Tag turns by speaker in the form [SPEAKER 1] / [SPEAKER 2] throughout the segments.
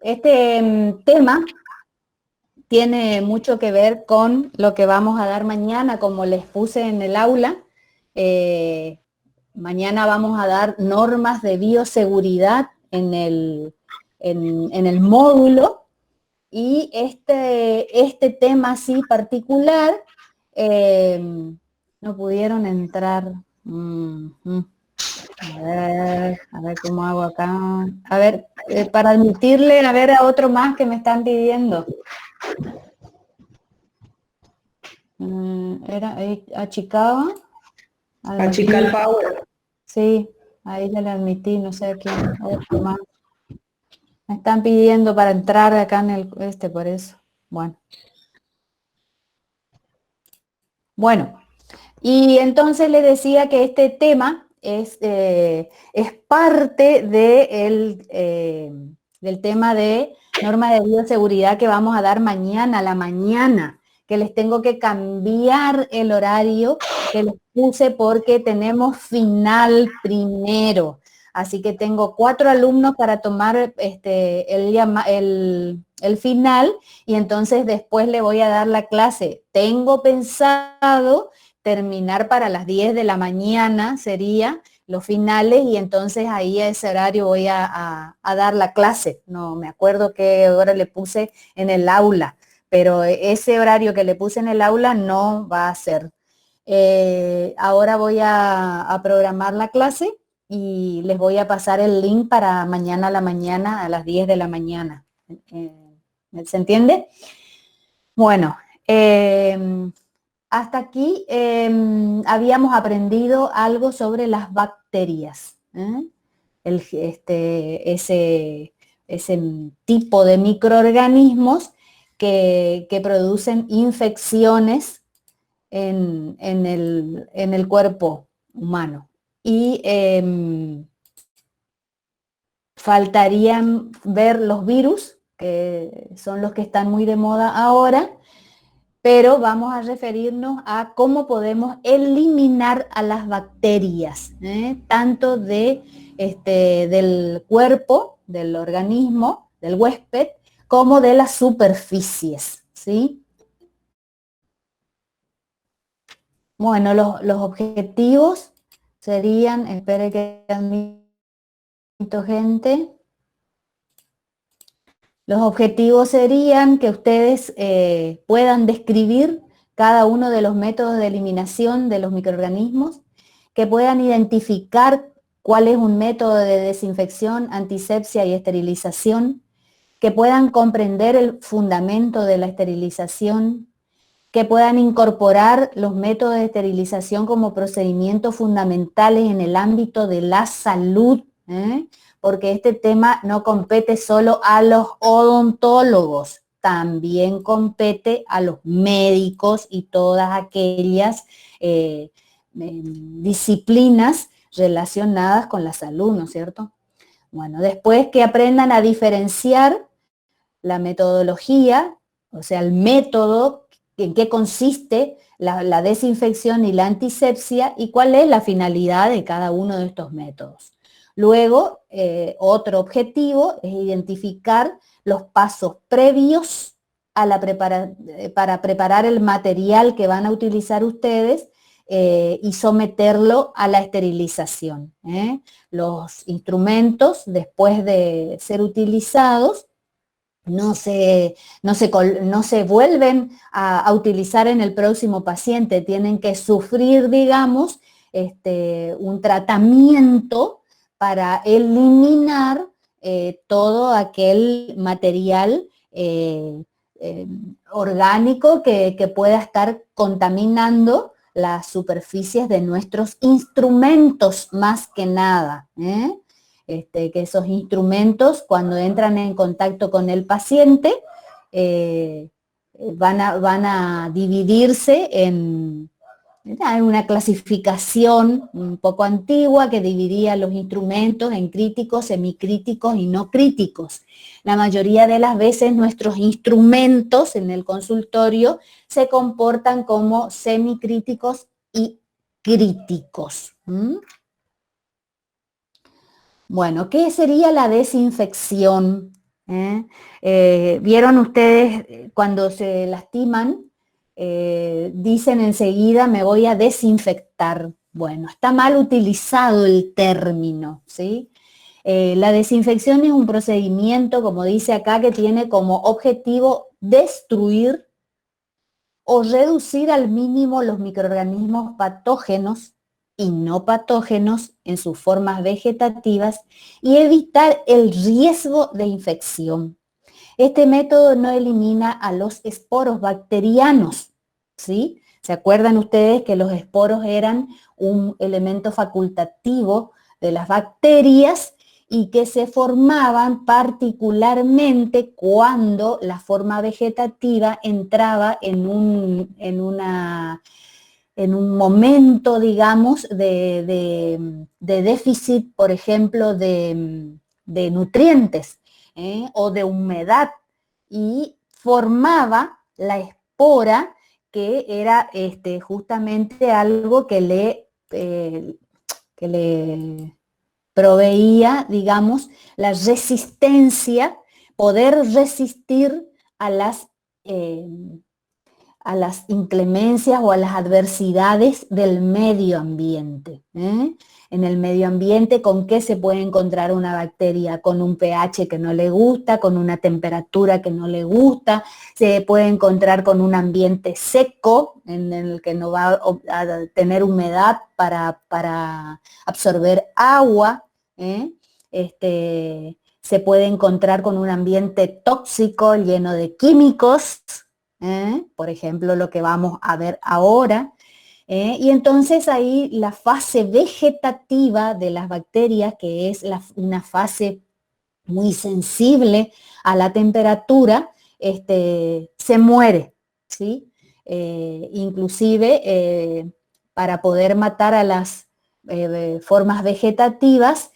[SPEAKER 1] Este tema tiene mucho que ver con lo que vamos a dar mañana, como les puse en el aula. Mañana vamos a dar normas de bioseguridad en el módulo, y este tema así particular, no pudieron entrar. A ver cómo hago acá. A ver, para admitirle, a ver, a otro más que me están pidiendo. Era a Chicago.
[SPEAKER 2] A Chical Power.
[SPEAKER 1] Sí, ahí ya le admití, no sé a quién, otro más. Me están pidiendo para entrar acá en el por eso. Bueno, y entonces le decía que este tema es parte del tema de norma de bioseguridad que vamos a dar mañana a la mañana, que les tengo que cambiar el horario que les puse porque tenemos final primero. Así que tengo 4 alumnos para tomar el final, y entonces después le voy a dar la clase. Tengo pensado terminar para las 10 de la mañana, sería los finales, y entonces ahí a ese horario voy a dar la clase. No me acuerdo qué hora le puse en el aula, pero ese horario que le puse en el aula no va a ser. Ahora voy a programar la clase y les voy a pasar el link para mañana a la mañana a las 10 de la mañana. ¿Se entiende? Bueno, hasta aquí habíamos aprendido algo sobre las bacterias, ese tipo de microorganismos que producen infecciones en el cuerpo humano. Y faltarían ver los virus, que son los que están muy de moda ahora, pero vamos a referirnos a cómo podemos eliminar a las bacterias, tanto del cuerpo, del organismo, del huésped, como de las superficies, ¿sí? Bueno, los objetivos serían, espere que admito gente. Los objetivos serían que ustedes puedan describir cada uno de los métodos de eliminación de los microorganismos, que puedan identificar cuál es un método de desinfección, antisepsia y esterilización, que puedan comprender el fundamento de la esterilización, que puedan incorporar los métodos de esterilización como procedimientos fundamentales en el ámbito de la salud, porque este tema no compete solo a los odontólogos, también compete a los médicos y todas aquellas disciplinas relacionadas con la salud, ¿no es cierto? Bueno, después que aprendan a diferenciar la metodología, o sea, el método, en qué consiste la desinfección y la antisepsia, y cuál es la finalidad de cada uno de estos métodos. Luego, otro objetivo es identificar los pasos previos para preparar el material que van a utilizar ustedes y someterlo a la esterilización. Los instrumentos, después de ser utilizados, no se vuelven a utilizar en el próximo paciente, tienen que sufrir, digamos, un tratamiento para eliminar todo aquel material orgánico que pueda estar contaminando las superficies de nuestros instrumentos, más que nada, que esos instrumentos, cuando entran en contacto con el paciente, van a dividirse en una clasificación un poco antigua que dividía los instrumentos en críticos, semicríticos y no críticos. La mayoría de las veces nuestros instrumentos en el consultorio se comportan como semicríticos y críticos. Bueno, ¿qué sería la desinfección? ¿Vieron ustedes cuando se lastiman? Dicen enseguida me voy a desinfectar. Bueno, está mal utilizado el término, ¿sí? La desinfección es un procedimiento, como dice acá, que tiene como objetivo destruir o reducir al mínimo los microorganismos patógenos y no patógenos en sus formas vegetativas y evitar el riesgo de infección. Este método no elimina a los esporos bacterianos, ¿sí? ¿Se acuerdan ustedes que los esporos eran un elemento facultativo de las bacterias y que se formaban particularmente cuando la forma vegetativa entraba en un momento, digamos, de déficit, por ejemplo, de nutrientes o de humedad, y formaba la espora, que era justamente algo que le proveía, digamos, la resistencia, poder resistir a las eh, a las inclemencias o a las adversidades del medio ambiente. En el medio ambiente, ¿con qué se puede encontrar una bacteria? Con un pH que no le gusta, con una temperatura que no le gusta, se puede encontrar con un ambiente seco, en el que no va a tener humedad para absorber agua. Se puede encontrar con un ambiente tóxico, lleno de químicos, por ejemplo, lo que vamos a ver ahora. Y entonces ahí la fase vegetativa de las bacterias, que es una fase muy sensible a la temperatura, se muere, ¿sí? Inclusive para poder matar a las formas vegetativas,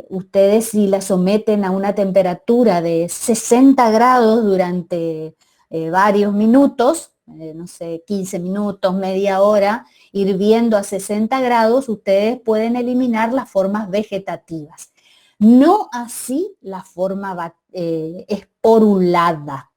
[SPEAKER 1] ustedes si las someten a una temperatura de 60 grados durante varios minutos, no sé, 15 minutos, media hora, hirviendo a 60 grados, ustedes pueden eliminar las formas vegetativas. No así la forma esporulada.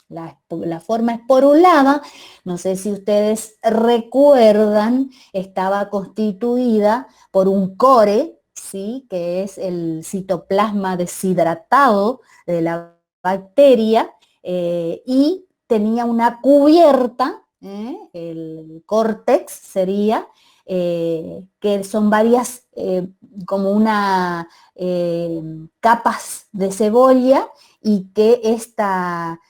[SPEAKER 1] La forma esporulada, no sé si ustedes recuerdan, estaba constituida por un core, ¿sí? Que es el citoplasma deshidratado de la bacteria, y tenía una cubierta, el córtex sería, que son varias, como capas de cebolla, y que esta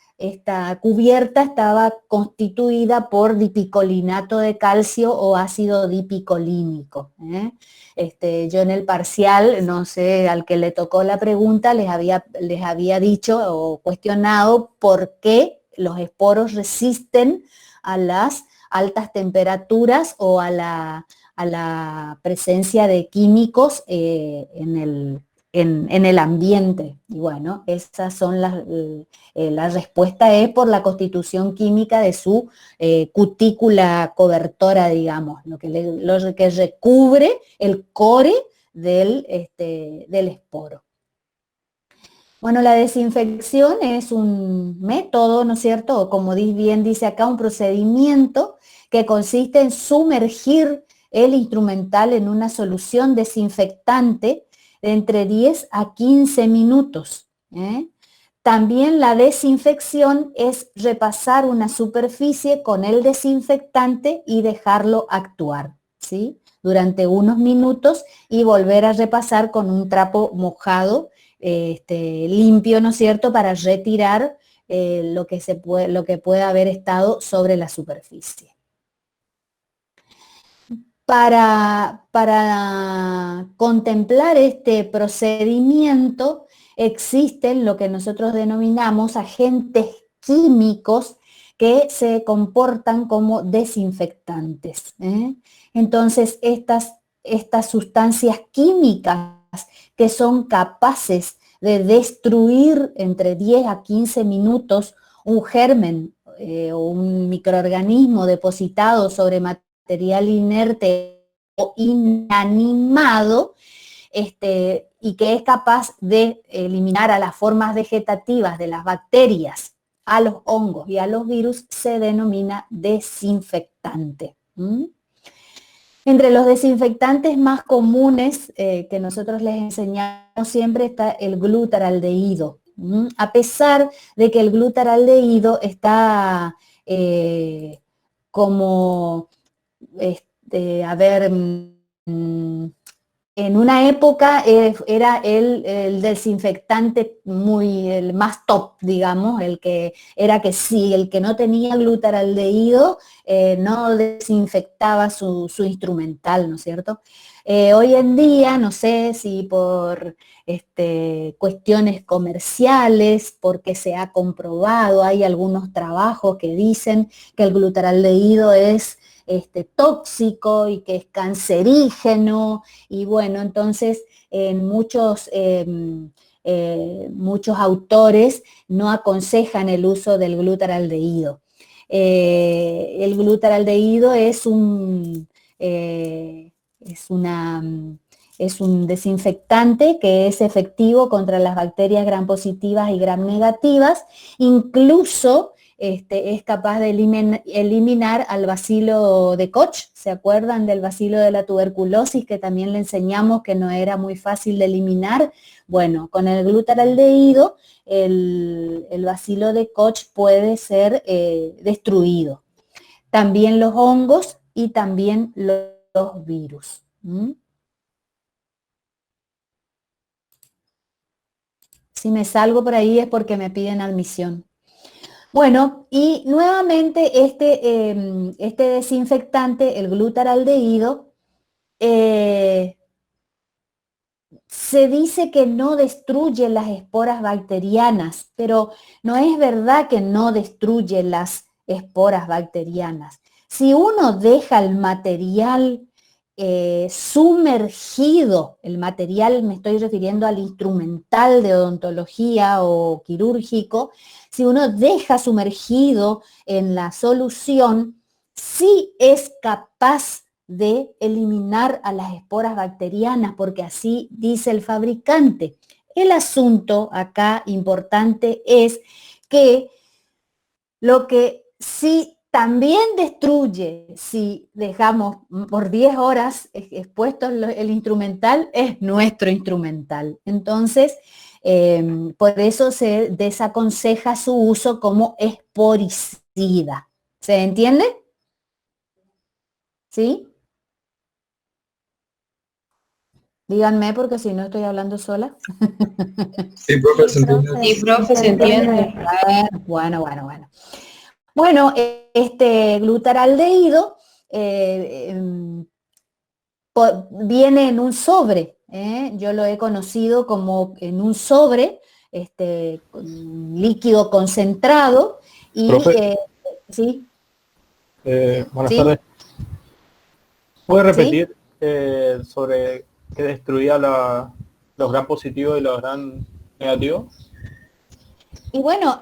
[SPEAKER 1] cubierta estaba constituida por dipicolinato de calcio o ácido dipicolínico. Yo en el parcial, no sé, al que le tocó la pregunta, les había dicho o cuestionado por qué los esporos resisten a las altas temperaturas o a la presencia de químicos en el ambiente. Y bueno, esas son la respuesta es por la constitución química de su cutícula cobertora, digamos, lo que recubre el core del esporo. Bueno, la desinfección es un método, ¿no es cierto? O como bien dice acá, un procedimiento que consiste en sumergir el instrumental en una solución desinfectante de entre 10 a 15 minutos. También la desinfección es repasar una superficie con el desinfectante y dejarlo actuar, ¿sí? Durante unos minutos, y volver a repasar con un trapo mojado, limpio, ¿no es cierto?, para retirar lo que pueda haber estado sobre la superficie. Para contemplar este procedimiento existen lo que nosotros denominamos agentes químicos que se comportan como desinfectantes. Entonces, estas sustancias químicas que son capaces de destruir entre 10 a 15 minutos un germen o un microorganismo depositado sobre material inerte o inanimado, y que es capaz de eliminar a las formas vegetativas de las bacterias, a los hongos y a los virus, se denomina desinfectante. Entre los desinfectantes más comunes que nosotros les enseñamos siempre está el glutaraldehído. A pesar de que el glutaraldehído está como, en una época era el desinfectante el más top, digamos, el que era que sí, el que no tenía glutaraldehído no desinfectaba su instrumental, ¿no es cierto? Hoy en día, no sé si por cuestiones comerciales, porque se ha comprobado, hay algunos trabajos que dicen que el glutaraldehído es tóxico y que es cancerígeno, y bueno, entonces muchos autores no aconsejan el uso del glutaraldehído. El glutaraldehído es un desinfectante que es efectivo contra las bacterias gram positivas y gram negativas, incluso es capaz de eliminar al bacilo de Koch. ¿Se acuerdan del bacilo de la tuberculosis que también le enseñamos que no era muy fácil de eliminar? Bueno, con el glutaraldehído el bacilo de Koch puede ser destruido. También los hongos y también los virus. Si me salgo por ahí es porque me piden admisión. Bueno, y nuevamente este desinfectante, el glutaraldehído, se dice que no destruye las esporas bacterianas, pero no es verdad que no destruye las esporas bacterianas. Si uno deja el material sumergido, el material, me estoy refiriendo al instrumental de odontología o quirúrgico, si uno deja sumergido en la solución, sí es capaz de eliminar a las esporas bacterianas, porque así dice el fabricante. El asunto acá importante es que lo que sí también destruye, si dejamos por 10 horas expuesto el instrumental, es nuestro instrumental. Entonces, por eso se desaconseja su uso como esporicida. ¿Se entiende? ¿Sí? Díganme, porque si no estoy hablando sola.
[SPEAKER 3] Sí, profe, se entiende.
[SPEAKER 2] Sí, profe, se entiende.
[SPEAKER 1] Bueno. Bueno, glutaraldehído viene en un sobre. Yo lo he conocido como en un sobre, con líquido concentrado. Y,
[SPEAKER 4] Profe.
[SPEAKER 1] ¿sí?
[SPEAKER 4] Buenas
[SPEAKER 1] ¿Sí?
[SPEAKER 4] tardes. ¿Puede
[SPEAKER 1] ¿Sí?
[SPEAKER 4] repetir sobre que destruía los gram positivos y los gram negativos?
[SPEAKER 1] Y bueno,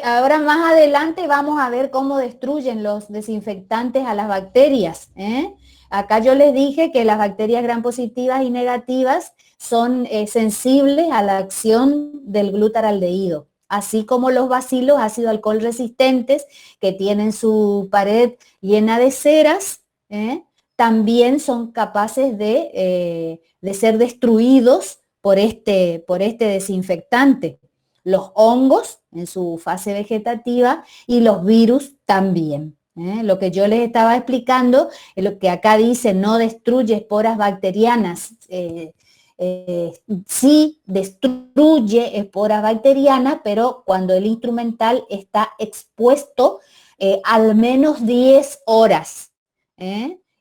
[SPEAKER 1] ahora más adelante vamos a ver cómo destruyen los desinfectantes a las bacterias. Acá yo les dije que las bacterias gram positivas y negativas son sensibles a la acción del glutaraldehído, así como los bacilos ácido alcohol resistentes que tienen su pared llena de ceras, también son capaces de ser destruidos por este desinfectante. Los hongos en su fase vegetativa y los virus también. Lo que yo les estaba explicando, lo que acá dice no destruye esporas bacterianas, sí destruye esporas bacterianas, pero cuando el instrumental está expuesto al menos 10 horas.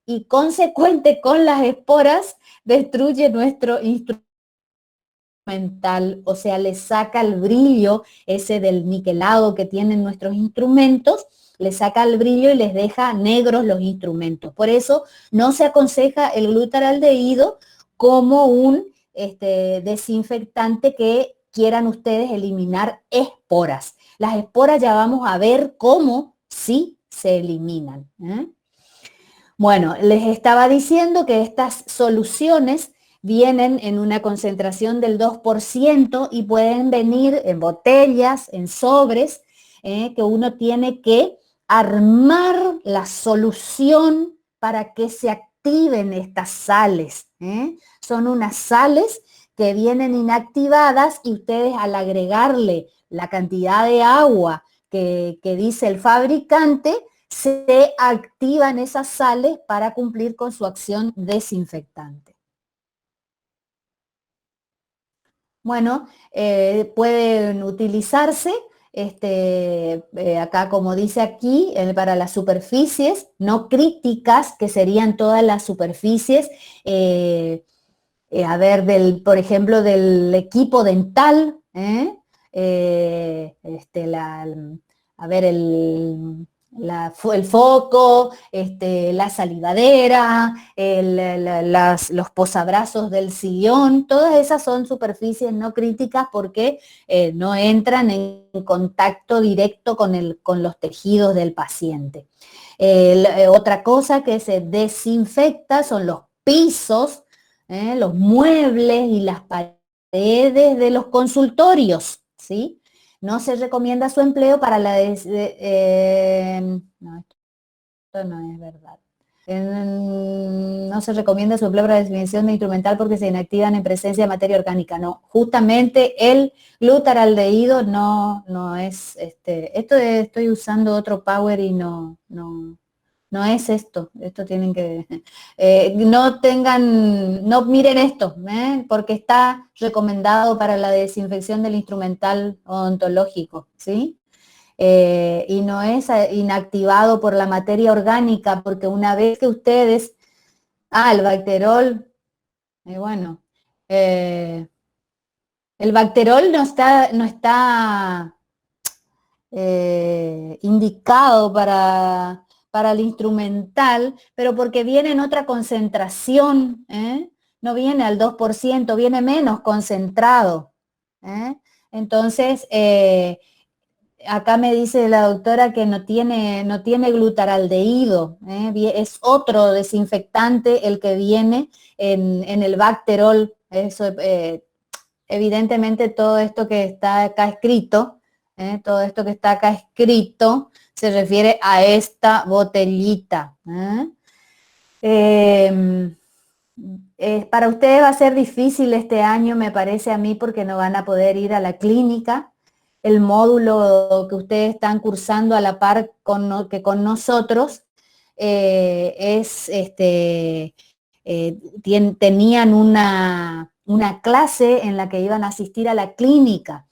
[SPEAKER 1] Y consecuente con las esporas, destruye nuestro instrumental. O sea, le saca el brillo ese del niquelado que tienen nuestros instrumentos, le saca el brillo y les deja negros los instrumentos. Por eso no se aconseja el glutaraldehído como un desinfectante que quieran ustedes eliminar esporas. Las esporas ya vamos a ver cómo sí se eliminan. Bueno, les estaba diciendo que estas soluciones vienen en una concentración del 2% y pueden venir en botellas, en sobres, que uno tiene que armar la solución para que se activen estas sales. Son unas sales que vienen inactivadas y ustedes al agregarle la cantidad de agua que dice el fabricante, se activan esas sales para cumplir con su acción desinfectante. Bueno, pueden utilizarse, acá como dice aquí, para las superficies no críticas, que serían todas las superficies, por ejemplo, del equipo dental, el foco, la salivadera, los posabrazos del sillón, todas esas son superficies no críticas porque no entran en contacto directo con los tejidos del paciente. Otra cosa que se desinfecta son los pisos, los muebles y las paredes de los consultorios, ¿sí? No se recomienda su empleo para la... no, esto no es verdad. No se recomienda su empleo para la desinfección de instrumental porque se inactivan en presencia de materia orgánica. No, justamente el glutaraldehído no es... estoy usando otro power y no es esto tienen que, no miren esto, porque está recomendado para la desinfección del instrumental odontológico, ¿sí? Y no es inactivado por la materia orgánica, porque una vez que ustedes, el bacterol, bueno, el bacterol no está indicado para el instrumental, pero porque viene en otra concentración, no viene al 2%, viene menos concentrado. Entonces, acá me dice la doctora que no tiene glutaraldehído, es otro desinfectante el que viene en el bacterol. Eso, evidentemente todo esto que está acá escrito, todo esto que está acá escrito se refiere a esta botellita. Para ustedes va a ser difícil este año, me parece a mí, porque no van a poder ir a la clínica. El módulo que ustedes están cursando a la par que con nosotros tenían una clase en la que iban a asistir a la clínica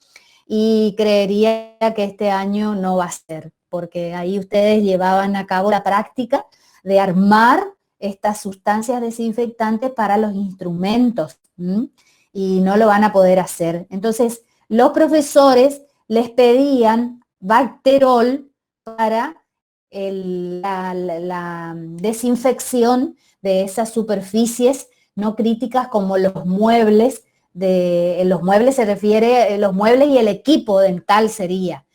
[SPEAKER 1] y creería que este año no va a ser, porque ahí ustedes llevaban a cabo la práctica de armar estas sustancias desinfectantes para los instrumentos, y no lo van a poder hacer. Entonces, los profesores les pedían bacterol para la desinfección de esas superficies no críticas como los muebles. Los muebles se refiere, los muebles y el equipo dental sería,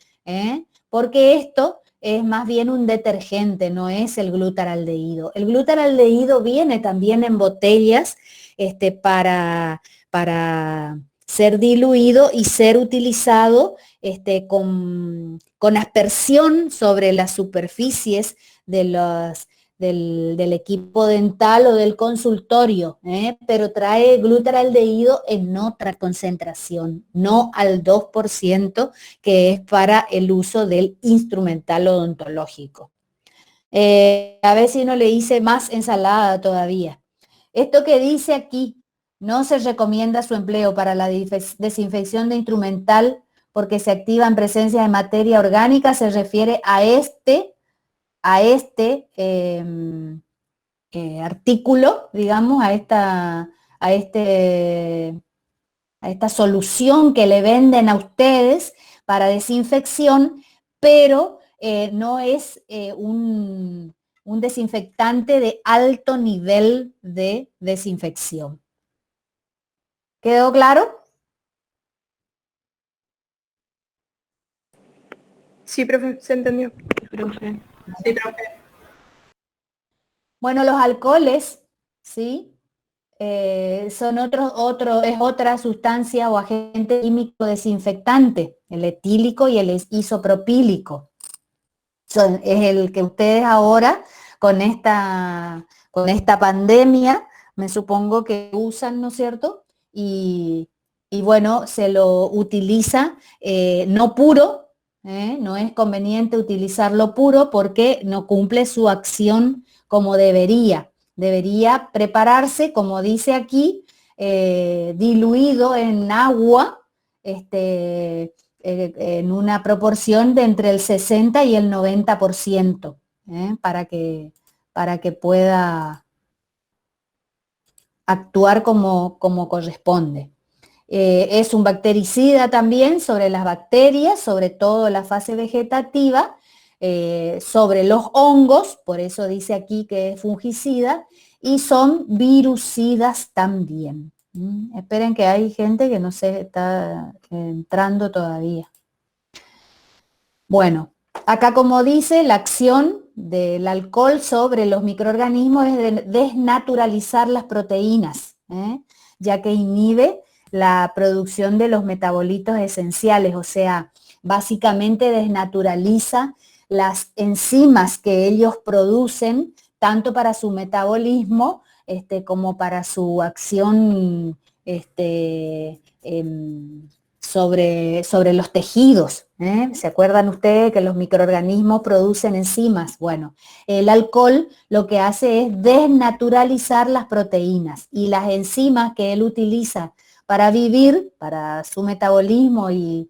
[SPEAKER 1] porque esto es más bien un detergente, no es el glutaraldehído. El glutaraldehído viene también en botellas para ser diluido y ser utilizado con aspersión sobre las superficies del equipo dental o del consultorio, pero trae glutaraldehído en otra concentración, no al 2%, que es para el uso del instrumental odontológico. A ver si no le hice más ensalada todavía. Esto que dice aquí, no se recomienda su empleo para la desinfección de instrumental porque se activa en presencia de materia orgánica, se refiere a este artículo, digamos, a esta solución que le venden a ustedes para desinfección, pero no es un desinfectante de alto nivel de desinfección. ¿Quedó claro?
[SPEAKER 2] Sí, profe, se entendió. Profe. Sí, profe.
[SPEAKER 1] Bueno, los alcoholes, ¿sí? son es otra sustancia o agente químico desinfectante, el etílico y el isopropílico. Es el que ustedes ahora, con esta pandemia, me supongo que usan, ¿no es cierto? Y bueno, se lo utiliza no puro, no es conveniente utilizarlo puro porque no cumple su acción como debería. Debería prepararse, como dice aquí, diluido en agua, en una proporción de entre el 60 y el 90%, para que pueda actuar como corresponde. Es un bactericida también sobre las bacterias, sobre todo la fase vegetativa, sobre los hongos, por eso dice aquí que es fungicida, y son virucidas también. Esperen que hay gente que no se está entrando todavía. Bueno, acá como dice, la acción del alcohol sobre los microorganismos es de desnaturalizar las proteínas, ya que inhibe la producción de los metabolitos esenciales, o sea, básicamente desnaturaliza las enzimas que ellos producen, tanto para su metabolismo como para su acción sobre los tejidos. ¿Se acuerdan ustedes que los microorganismos producen enzimas? Bueno, el alcohol lo que hace es desnaturalizar las proteínas y las enzimas que él utiliza para vivir, para su metabolismo y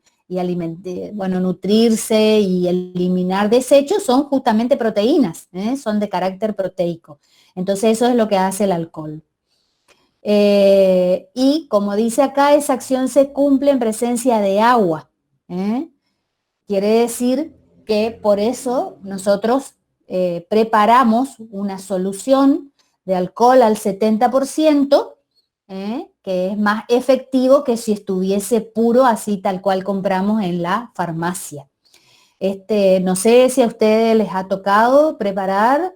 [SPEAKER 1] nutrirse y eliminar desechos son justamente proteínas, son de carácter proteico. Entonces eso es lo que hace el alcohol. Y como dice acá, esa acción se cumple en presencia de agua. Quiere decir que por eso nosotros preparamos una solución de alcohol al 70%, que es más efectivo que si estuviese puro, así tal cual compramos en la farmacia. No sé si a ustedes les ha tocado preparar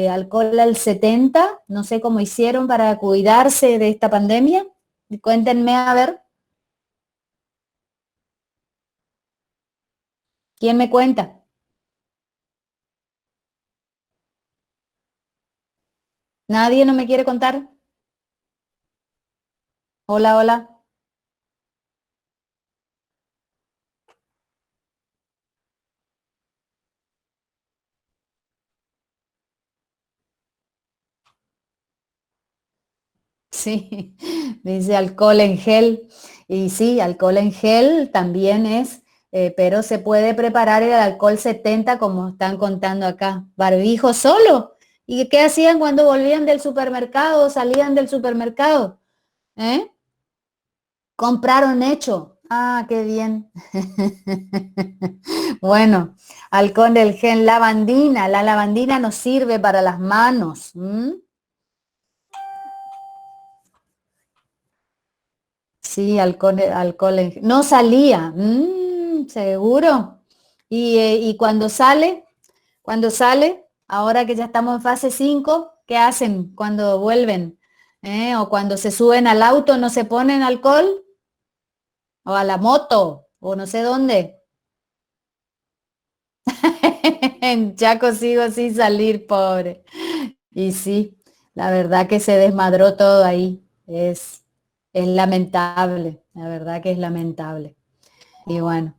[SPEAKER 1] alcohol al 70, no sé cómo hicieron para cuidarse de esta pandemia. Cuéntenme a ver. ¿Quién me cuenta? ¿Nadie no me quiere contar? Hola, hola. Sí, dice alcohol en gel. Y sí, alcohol en gel también es, pero se puede preparar el alcohol 70 como están contando acá. ¿Barbijo solo? ¿Y qué hacían cuando volvían del supermercado o salían del supermercado? ¿Eh? Compraron hecho. Ah, qué bien. Bueno, alcohol del gel, lavandina. La lavandina nos sirve para las manos. Sí, no salía, seguro. Y cuando sale, ahora que ya estamos en fase 5, ¿qué hacen cuando vuelven? O cuando se suben al auto, ¿no se ponen alcohol? O a la moto, o no sé dónde. Ya consigo sin salir, pobre. Y sí, la verdad que se desmadró todo ahí. Es lamentable, la verdad que es lamentable. Y bueno,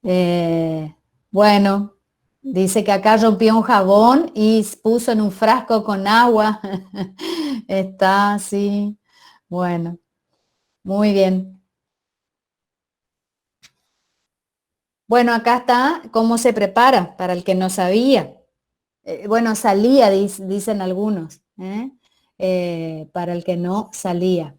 [SPEAKER 1] eh, bueno, dice que acá rompió un jabón y puso en un frasco con agua. Está así. Bueno, muy bien. Bueno, acá está cómo se prepara para el que no sabía. Bueno, salía, dicen algunos, para el que no salía.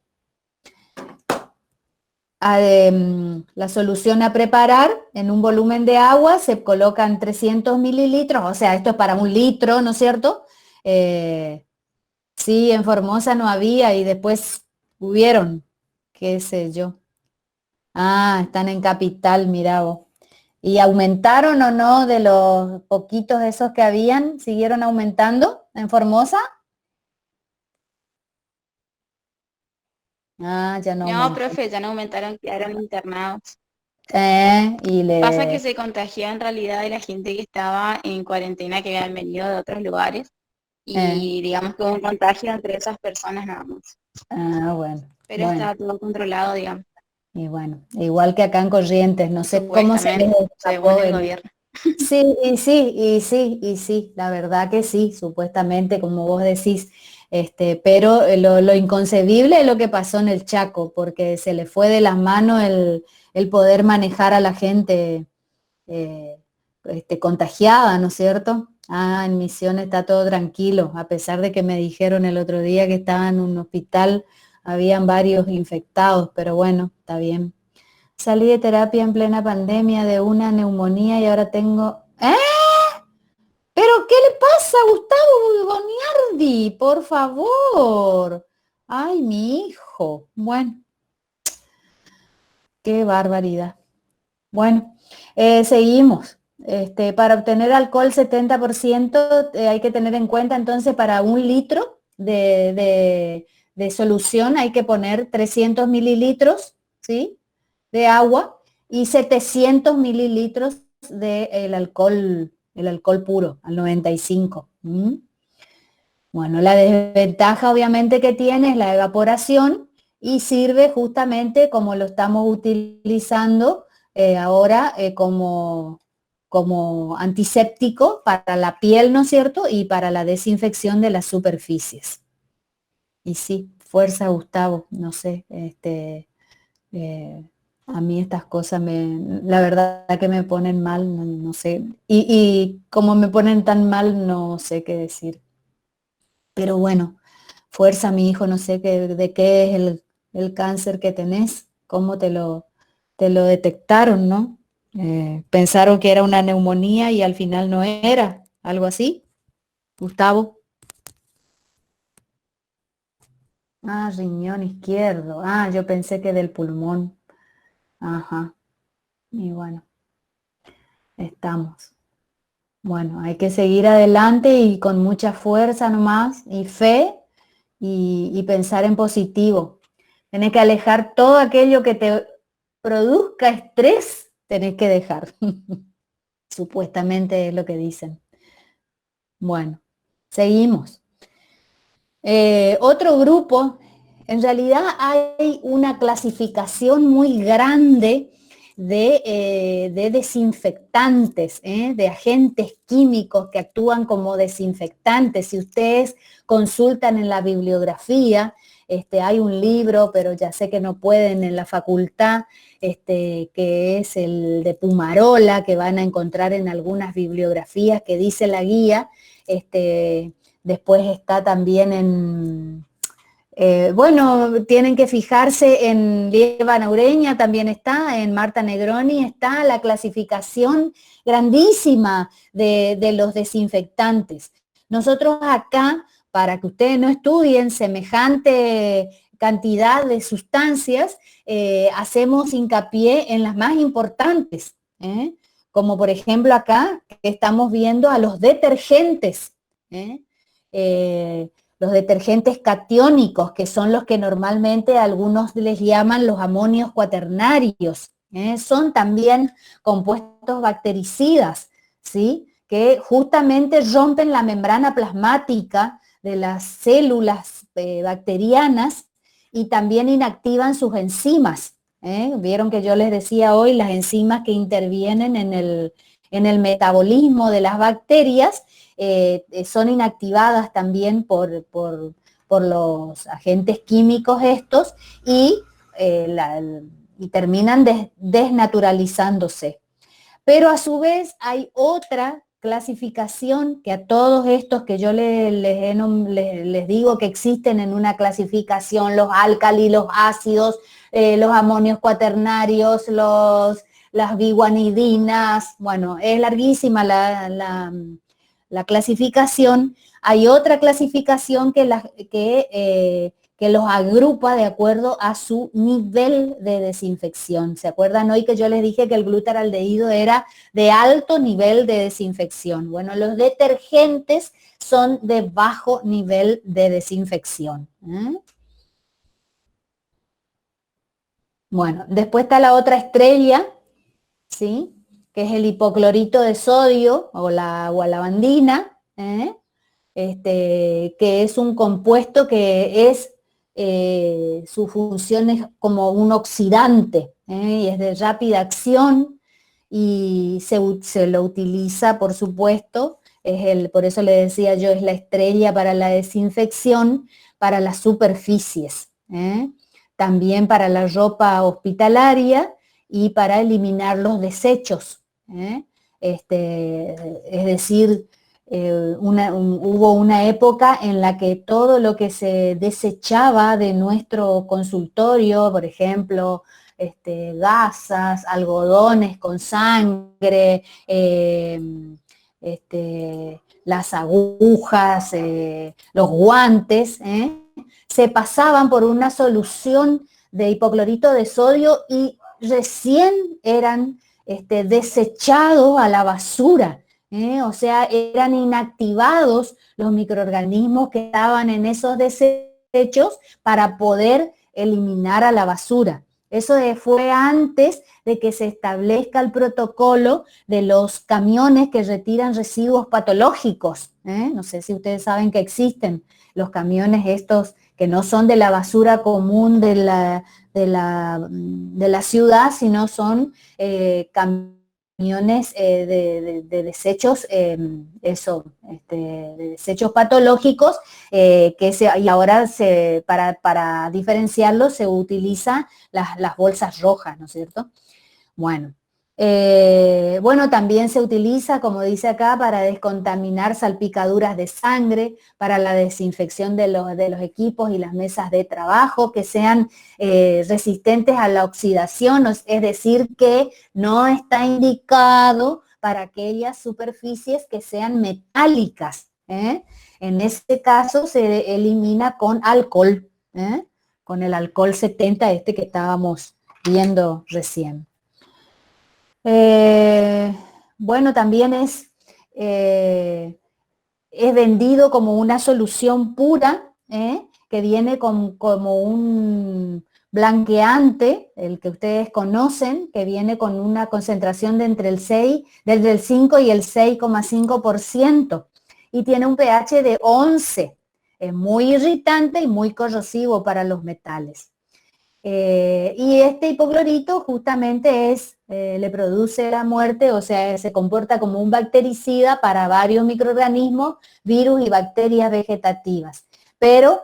[SPEAKER 1] La solución a preparar en un volumen de agua se colocan 300 mililitros, o sea, esto es para 1 litro, ¿no es cierto? Sí, en Formosa no había y después hubieron, qué sé yo. Ah, están en Capital, mira vos. ¿Y aumentaron o no de los poquitos esos que habían? ¿Siguieron aumentando en Formosa? Ah, ya no
[SPEAKER 5] No,
[SPEAKER 1] aumentó.
[SPEAKER 5] profe, ya no aumentaron, quedaron internados.
[SPEAKER 1] Y
[SPEAKER 5] Pasa que
[SPEAKER 1] le...
[SPEAKER 5] se contagió en realidad de la gente que estaba en cuarentena, que habían venido de otros lugares,
[SPEAKER 1] eh,
[SPEAKER 5] y digamos que hubo un contagio entre esas personas nada más.
[SPEAKER 1] bueno,
[SPEAKER 5] Pero
[SPEAKER 1] bueno.
[SPEAKER 5] estaba todo controlado, digamos,
[SPEAKER 1] Y bueno, igual que acá en Corrientes, no sé cómo se les
[SPEAKER 5] supuestamente, según
[SPEAKER 1] escapó
[SPEAKER 5] el
[SPEAKER 1] el...
[SPEAKER 5] gobierno.
[SPEAKER 1] Sí, y sí, la verdad que sí, supuestamente, como vos decís, pero lo inconcebible es lo que pasó en el Chaco, porque se le fue de las manos el poder manejar a la gente eh, contagiada, ¿no es cierto? Ah, en Misiones está todo tranquilo, a pesar de que me dijeron el otro día que estaba en un hospital, habían varios infectados, pero bueno, está bien. Salí de terapia en plena pandemia de una neumonía y ahora tengo... ¿Eh? ¿Pero qué le pasa, Gustavo Boniardi? Por favor. Ay, mi hijo. Bueno, qué barbaridad. Bueno, seguimos. Para obtener alcohol 70% hay que tener en cuenta entonces para 1 litro de solución hay que poner 300 mililitros, ¿sí? De agua y 700 mililitros de el alcohol puro, al 95. ¿M? Bueno, la desventaja obviamente que tiene es la evaporación y sirve justamente como lo estamos utilizando ahora como antiséptico para la piel, ¿no es cierto? Y para la desinfección de las superficies. Y sí, fuerza Gustavo, no sé, eh, a mí estas cosas la verdad que me ponen mal, no, no sé. Y como me ponen tan mal, no sé qué decir. Pero bueno, fuerza, mi hijo, no sé de qué es el cáncer que tenés, cómo te lo detectaron, ¿no? Pensaron que era una neumonía y al final no era, algo así. Gustavo. Ah, riñón izquierdo. Ah, yo pensé que del pulmón. Ajá. Y bueno, estamos. Bueno, hay que seguir adelante y con mucha fuerza nomás y fe y pensar en positivo. Tenés que alejar todo aquello que te produzca estrés, tenés que dejar. Supuestamente es lo que dicen. Bueno, seguimos. Otro grupo, en realidad hay una clasificación muy grande de desinfectantes, de agentes químicos que actúan como desinfectantes. Si ustedes consultan en la bibliografía, hay un libro, pero ya sé que no pueden en la facultad, que es el de Pumarola, que van a encontrar en algunas bibliografías, que dice la guía. Después está también bueno, tienen que fijarse en Lieva Naureña, también está, en Marta Negroni está la clasificación grandísima de los desinfectantes. Nosotros acá, para que ustedes no estudien semejante cantidad de sustancias, hacemos hincapié en las más importantes, como por ejemplo acá que estamos viendo a los detergentes. ¿eh? Los detergentes catiónicos, que son los que normalmente algunos les llaman los amonios cuaternarios, son también compuestos bactericidas, ¿sí? Que justamente rompen la membrana plasmática de las células bacterianas y también inactivan sus enzimas. Vieron que yo les decía hoy las enzimas que intervienen en el metabolismo de las bacterias son inactivadas también por los agentes químicos estos y, y terminan desnaturalizándose. Pero a su vez hay otra clasificación que a todos estos que yo les digo que existen en una clasificación, los álcalis, los ácidos, los amonios cuaternarios, las biguanidinas, bueno, es larguísima la clasificación. Hay otra clasificación que los agrupa de acuerdo a su nivel de desinfección. ¿Se acuerdan hoy que yo les dije que el glutaraldehído era de alto nivel de desinfección? Bueno, los detergentes son de bajo nivel de desinfección. Bueno, después está la otra estrella, ¿sí? Que es el hipoclorito de sodio o la lavandina, que es un compuesto que es, su función es como un oxidante, y es de rápida acción, y se lo utiliza, por supuesto, por eso le decía yo, es la estrella para la desinfección, para las superficies, también para la ropa hospitalaria y para eliminar los desechos, es decir, hubo una época en la que todo lo que se desechaba de nuestro consultorio, por ejemplo, gasas, algodones con sangre, las agujas, los guantes, se pasaban por una solución de hipoclorito de sodio y recién eran desechados a la basura. O sea, eran inactivados los microorganismos que estaban en esos desechos para poder eliminar a la basura. Eso fue antes de que se establezca el protocolo de los camiones que retiran residuos patológicos. No sé si ustedes saben que existen los camiones estos que no son de la basura común de la ciudad, sino son camiones de desechos, de desechos patológicos, y ahora para diferenciarlos se utiliza las bolsas rojas, ¿no es cierto? Bueno, también se utiliza, como dice acá, para descontaminar salpicaduras de sangre, para la desinfección de los equipos y las mesas de trabajo, que sean resistentes a la oxidación, es decir, que no está indicado para aquellas superficies que sean metálicas. En este caso se elimina con alcohol, con el alcohol 70, que estábamos viendo recién. También es vendido como una solución pura, que viene como un blanqueante, el que ustedes conocen, que viene con una concentración de entre desde el 5 y el 6,5%, y tiene un pH de 11. Es muy irritante y muy corrosivo para los metales. Y este hipoclorito justamente le produce la muerte, o sea, se comporta como un bactericida para varios microorganismos, virus y bacterias vegetativas. Pero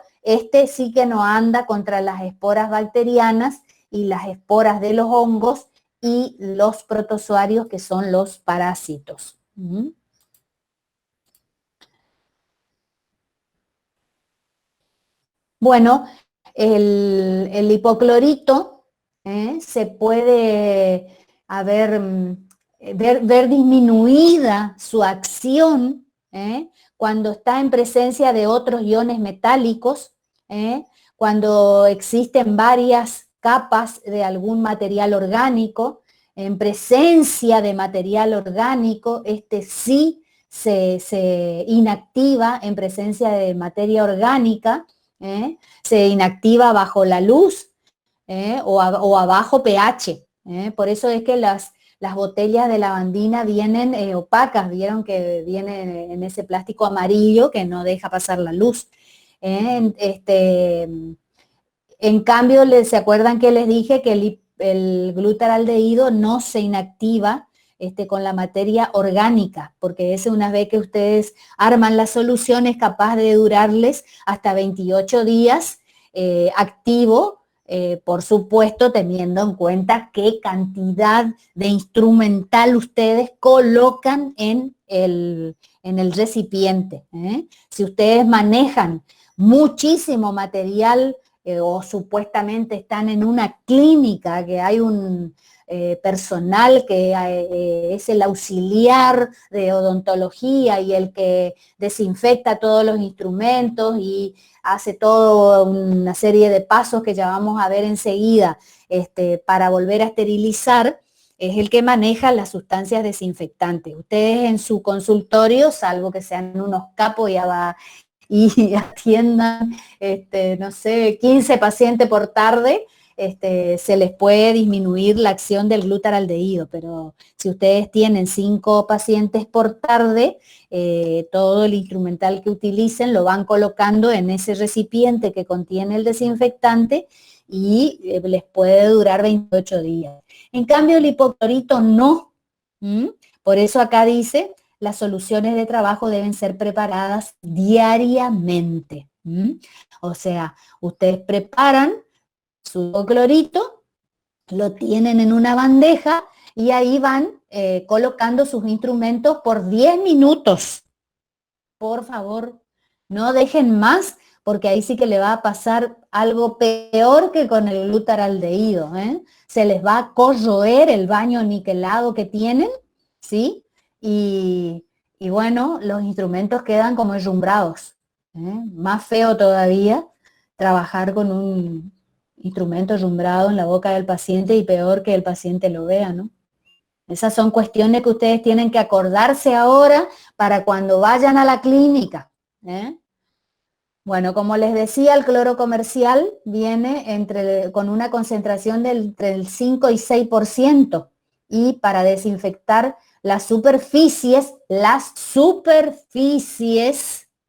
[SPEAKER 1] sí que no anda contra las esporas bacterianas y las esporas de los hongos y los protozoarios, que son los parásitos. Bueno, el hipoclorito se puede ver disminuida su acción cuando está en presencia de otros iones metálicos, cuando existen varias capas de algún material orgánico. En presencia de material orgánico, sí se inactiva en presencia de materia orgánica. Se inactiva bajo la luz o a bajo pH. Por eso es que las botellas de lavandina vienen opacas, vieron que vienen en ese plástico amarillo que no deja pasar la luz. En cambio, ¿se acuerdan que les dije que el glutaraldehído no se inactiva con la materia orgánica? Porque una vez que ustedes arman la solución es capaz de durarles hasta 28 días activo, por supuesto teniendo en cuenta qué cantidad de instrumental ustedes colocan en el recipiente. Si ustedes manejan muchísimo material o supuestamente están en una clínica que hay un personal que es el auxiliar de odontología y el que desinfecta todos los instrumentos y hace toda una serie de pasos que ya vamos a ver enseguida para volver a esterilizar, es el que maneja las sustancias desinfectantes. Ustedes en su consultorio, salvo que sean unos capos y atiendan, no sé, 15 pacientes por tarde, se les puede disminuir la acción del glutaraldehído, pero si ustedes tienen 5 pacientes por tarde, todo el instrumental que utilicen lo van colocando en ese recipiente que contiene el desinfectante y les puede durar 28 días. En cambio, el hipoclorito no. Por eso acá dice, las soluciones de trabajo deben ser preparadas diariamente. O sea, ustedes preparan su hipoclorito, lo tienen en una bandeja y ahí van colocando sus instrumentos por 10 minutos. Por favor, no dejen más, porque ahí sí que le va a pasar algo peor que con el glutaraldehído, ¿eh? Se les va a corroer el baño niquelado que tienen, ¿sí? Y bueno, los instrumentos quedan como enrumbrados, ¿eh? Más feo todavía trabajar con un instrumento enrumbrado en la boca del paciente y peor que el paciente lo vea, ¿no? Esas son cuestiones que ustedes tienen que acordarse ahora para cuando vayan a la clínica, ¿eh? Bueno, como les decía, el cloro comercial viene con una concentración entre el 5 y 6%, y para desinfectar las superficies,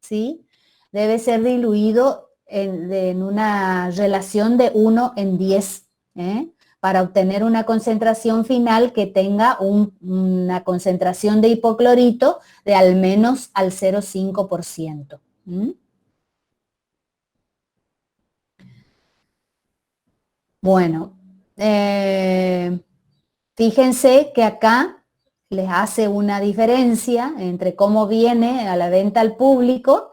[SPEAKER 1] ¿sí? Debe ser diluido en una relación de 1:10, ¿eh? Para obtener una concentración final que tenga una concentración de hipoclorito de al menos al 0,5%. Bueno, fíjense que acá les hace una diferencia entre cómo viene a la venta al público,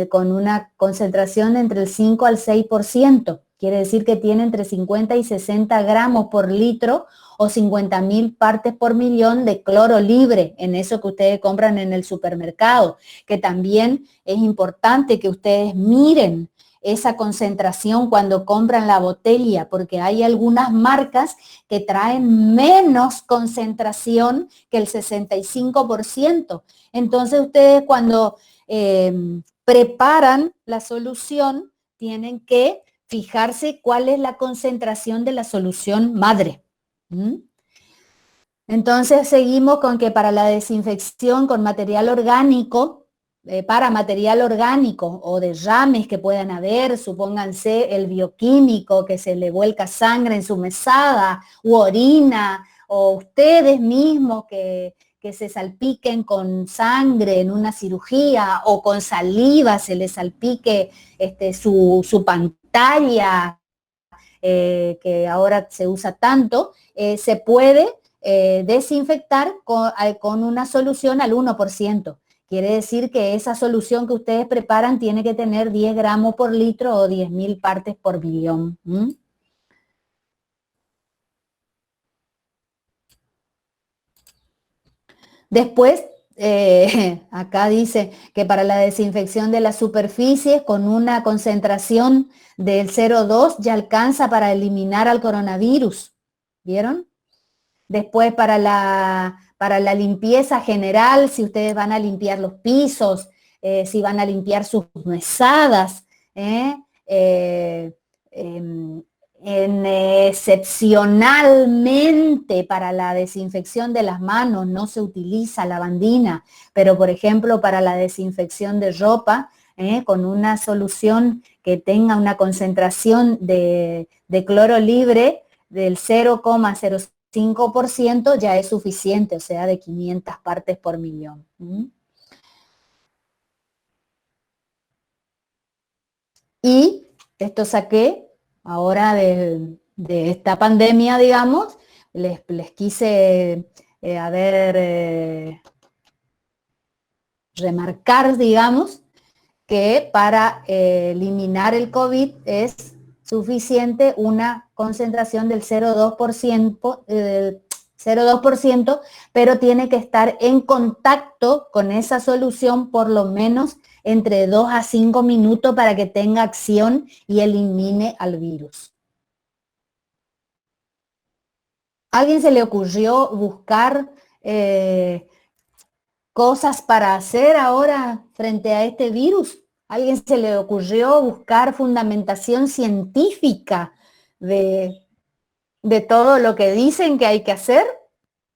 [SPEAKER 1] con una concentración de entre el 5 al 6%. Quiere decir que tiene entre 50 y 60 gramos por litro o 50.000 partes por millón de cloro libre, en eso que ustedes compran en el supermercado, que también es importante que ustedes miren esa concentración cuando compran la botella, porque hay algunas marcas que traen menos concentración que el 65%. Entonces ustedes cuando preparan la solución tienen que fijarse cuál es la concentración de la solución madre. Entonces seguimos con que para la desinfección con material orgánico, para material orgánico o derrames que puedan haber, supónganse el bioquímico que se le vuelca sangre en su mesada u orina, o ustedes mismos que se salpiquen con sangre en una cirugía, o con saliva se les salpique su pantalla, que ahora se usa tanto, se puede desinfectar con una solución al 1%. Quiere decir que esa solución que ustedes preparan tiene que tener 10 gramos por litro o 10.000 partes por billón. Después, acá dice que para la desinfección de las superficies con una concentración del 0,2 ya alcanza para eliminar al coronavirus. ¿Vieron? Después para la limpieza general, si ustedes van a limpiar los pisos, si van a limpiar sus mesadas, excepcionalmente para la desinfección de las manos no se utiliza lavandina, pero por ejemplo para la desinfección de ropa, con una solución que tenga una concentración de cloro libre del 0,05% ya es suficiente, o sea, de 500 partes por millón. Y esto saqué ahora de esta pandemia, digamos, les quise remarcar, digamos, que para eliminar el COVID es suficiente una concentración del 0,2%, pero tiene que estar en contacto con esa solución por lo menos entre 2 a 5 minutos para que tenga acción y elimine al virus. ¿A alguien se le ocurrió buscar cosas para hacer ahora frente a este virus? ¿A alguien se le ocurrió buscar fundamentación científica de todo lo que dicen que hay que hacer,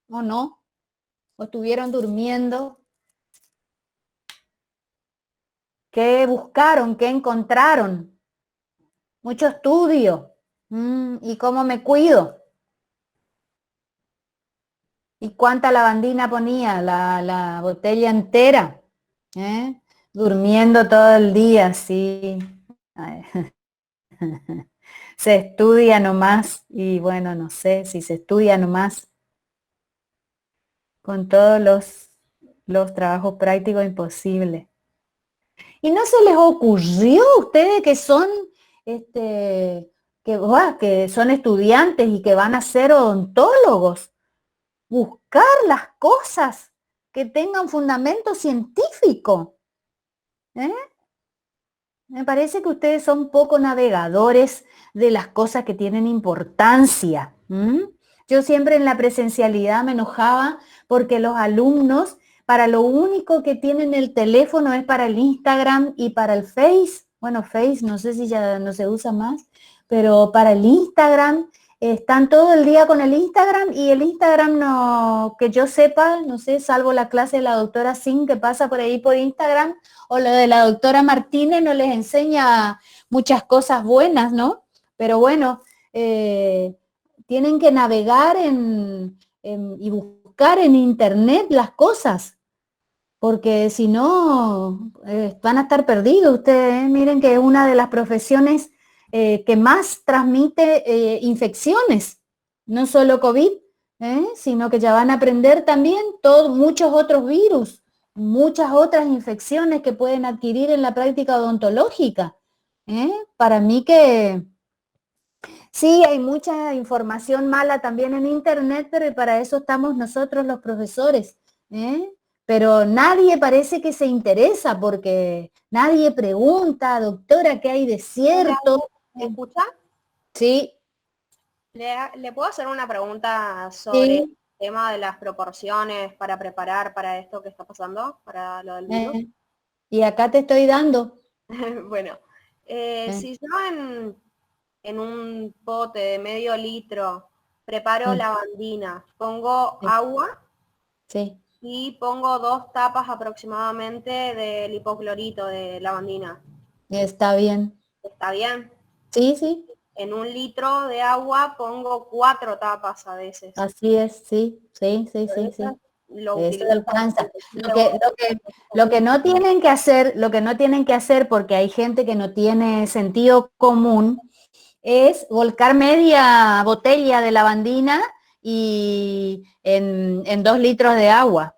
[SPEAKER 1] ¿o no? ¿O estuvieron durmiendo? ¿Qué buscaron? ¿Qué encontraron? Mucho estudio. ¿Y cómo me cuido? ¿Y cuánta lavandina ponía? La botella entera. ¿Eh? Durmiendo todo el día, sí. Ay. Se estudia nomás y bueno, no sé si se estudia nomás con todos los trabajos prácticos imposible. ¿Y no se les ocurrió a ustedes que son, que son estudiantes y que van a ser odontólogos, buscar las cosas que tengan fundamento científico? ¿Eh? Me parece que ustedes son poco navegadores de las cosas que tienen importancia. Yo siempre en la presencialidad me enojaba porque los alumnos, para lo único que tienen el teléfono es para el Instagram y para el Face. Bueno, Face no sé si ya no se usa más, pero para el Instagram están todo el día con el Instagram y el Instagram no, que yo sepa, no sé, salvo la clase de la doctora Sin que pasa por ahí por Instagram, o lo de la doctora Martínez no les enseña muchas cosas buenas, ¿no? Pero bueno, tienen que navegar y buscar en internet las cosas, porque si no, van a estar perdidos ustedes. Miren que es una de las profesiones que más transmite infecciones, no solo COVID, sino que ya van a aprender también muchos otros virus, muchas otras infecciones que pueden adquirir en la práctica odontológica. Para mí que sí, hay mucha información mala también en internet, pero para eso estamos nosotros los profesores. Pero nadie parece que se interesa porque nadie pregunta, doctora, ¿qué hay de cierto?
[SPEAKER 6] ¿Me escucha?
[SPEAKER 1] Sí.
[SPEAKER 6] ¿Le puedo hacer una pregunta sobre el tema de las proporciones para preparar para esto que está pasando, para lo del virus?
[SPEAKER 1] Y acá te estoy dando.
[SPEAKER 6] Bueno, si yo en un pote de medio litro preparo lavandina, pongo agua y pongo 2 tapas aproximadamente del hipoclorito de lavandina.
[SPEAKER 1] Está bien.
[SPEAKER 6] ¿Está bien?
[SPEAKER 1] Sí, sí.
[SPEAKER 6] En 1 litro de agua pongo 4 tapas a veces.
[SPEAKER 1] Así es, sí. Eso alcanza. Lo que no tienen que hacer, porque hay gente que no tiene sentido común, es volcar media botella de lavandina y en 2 litros de agua.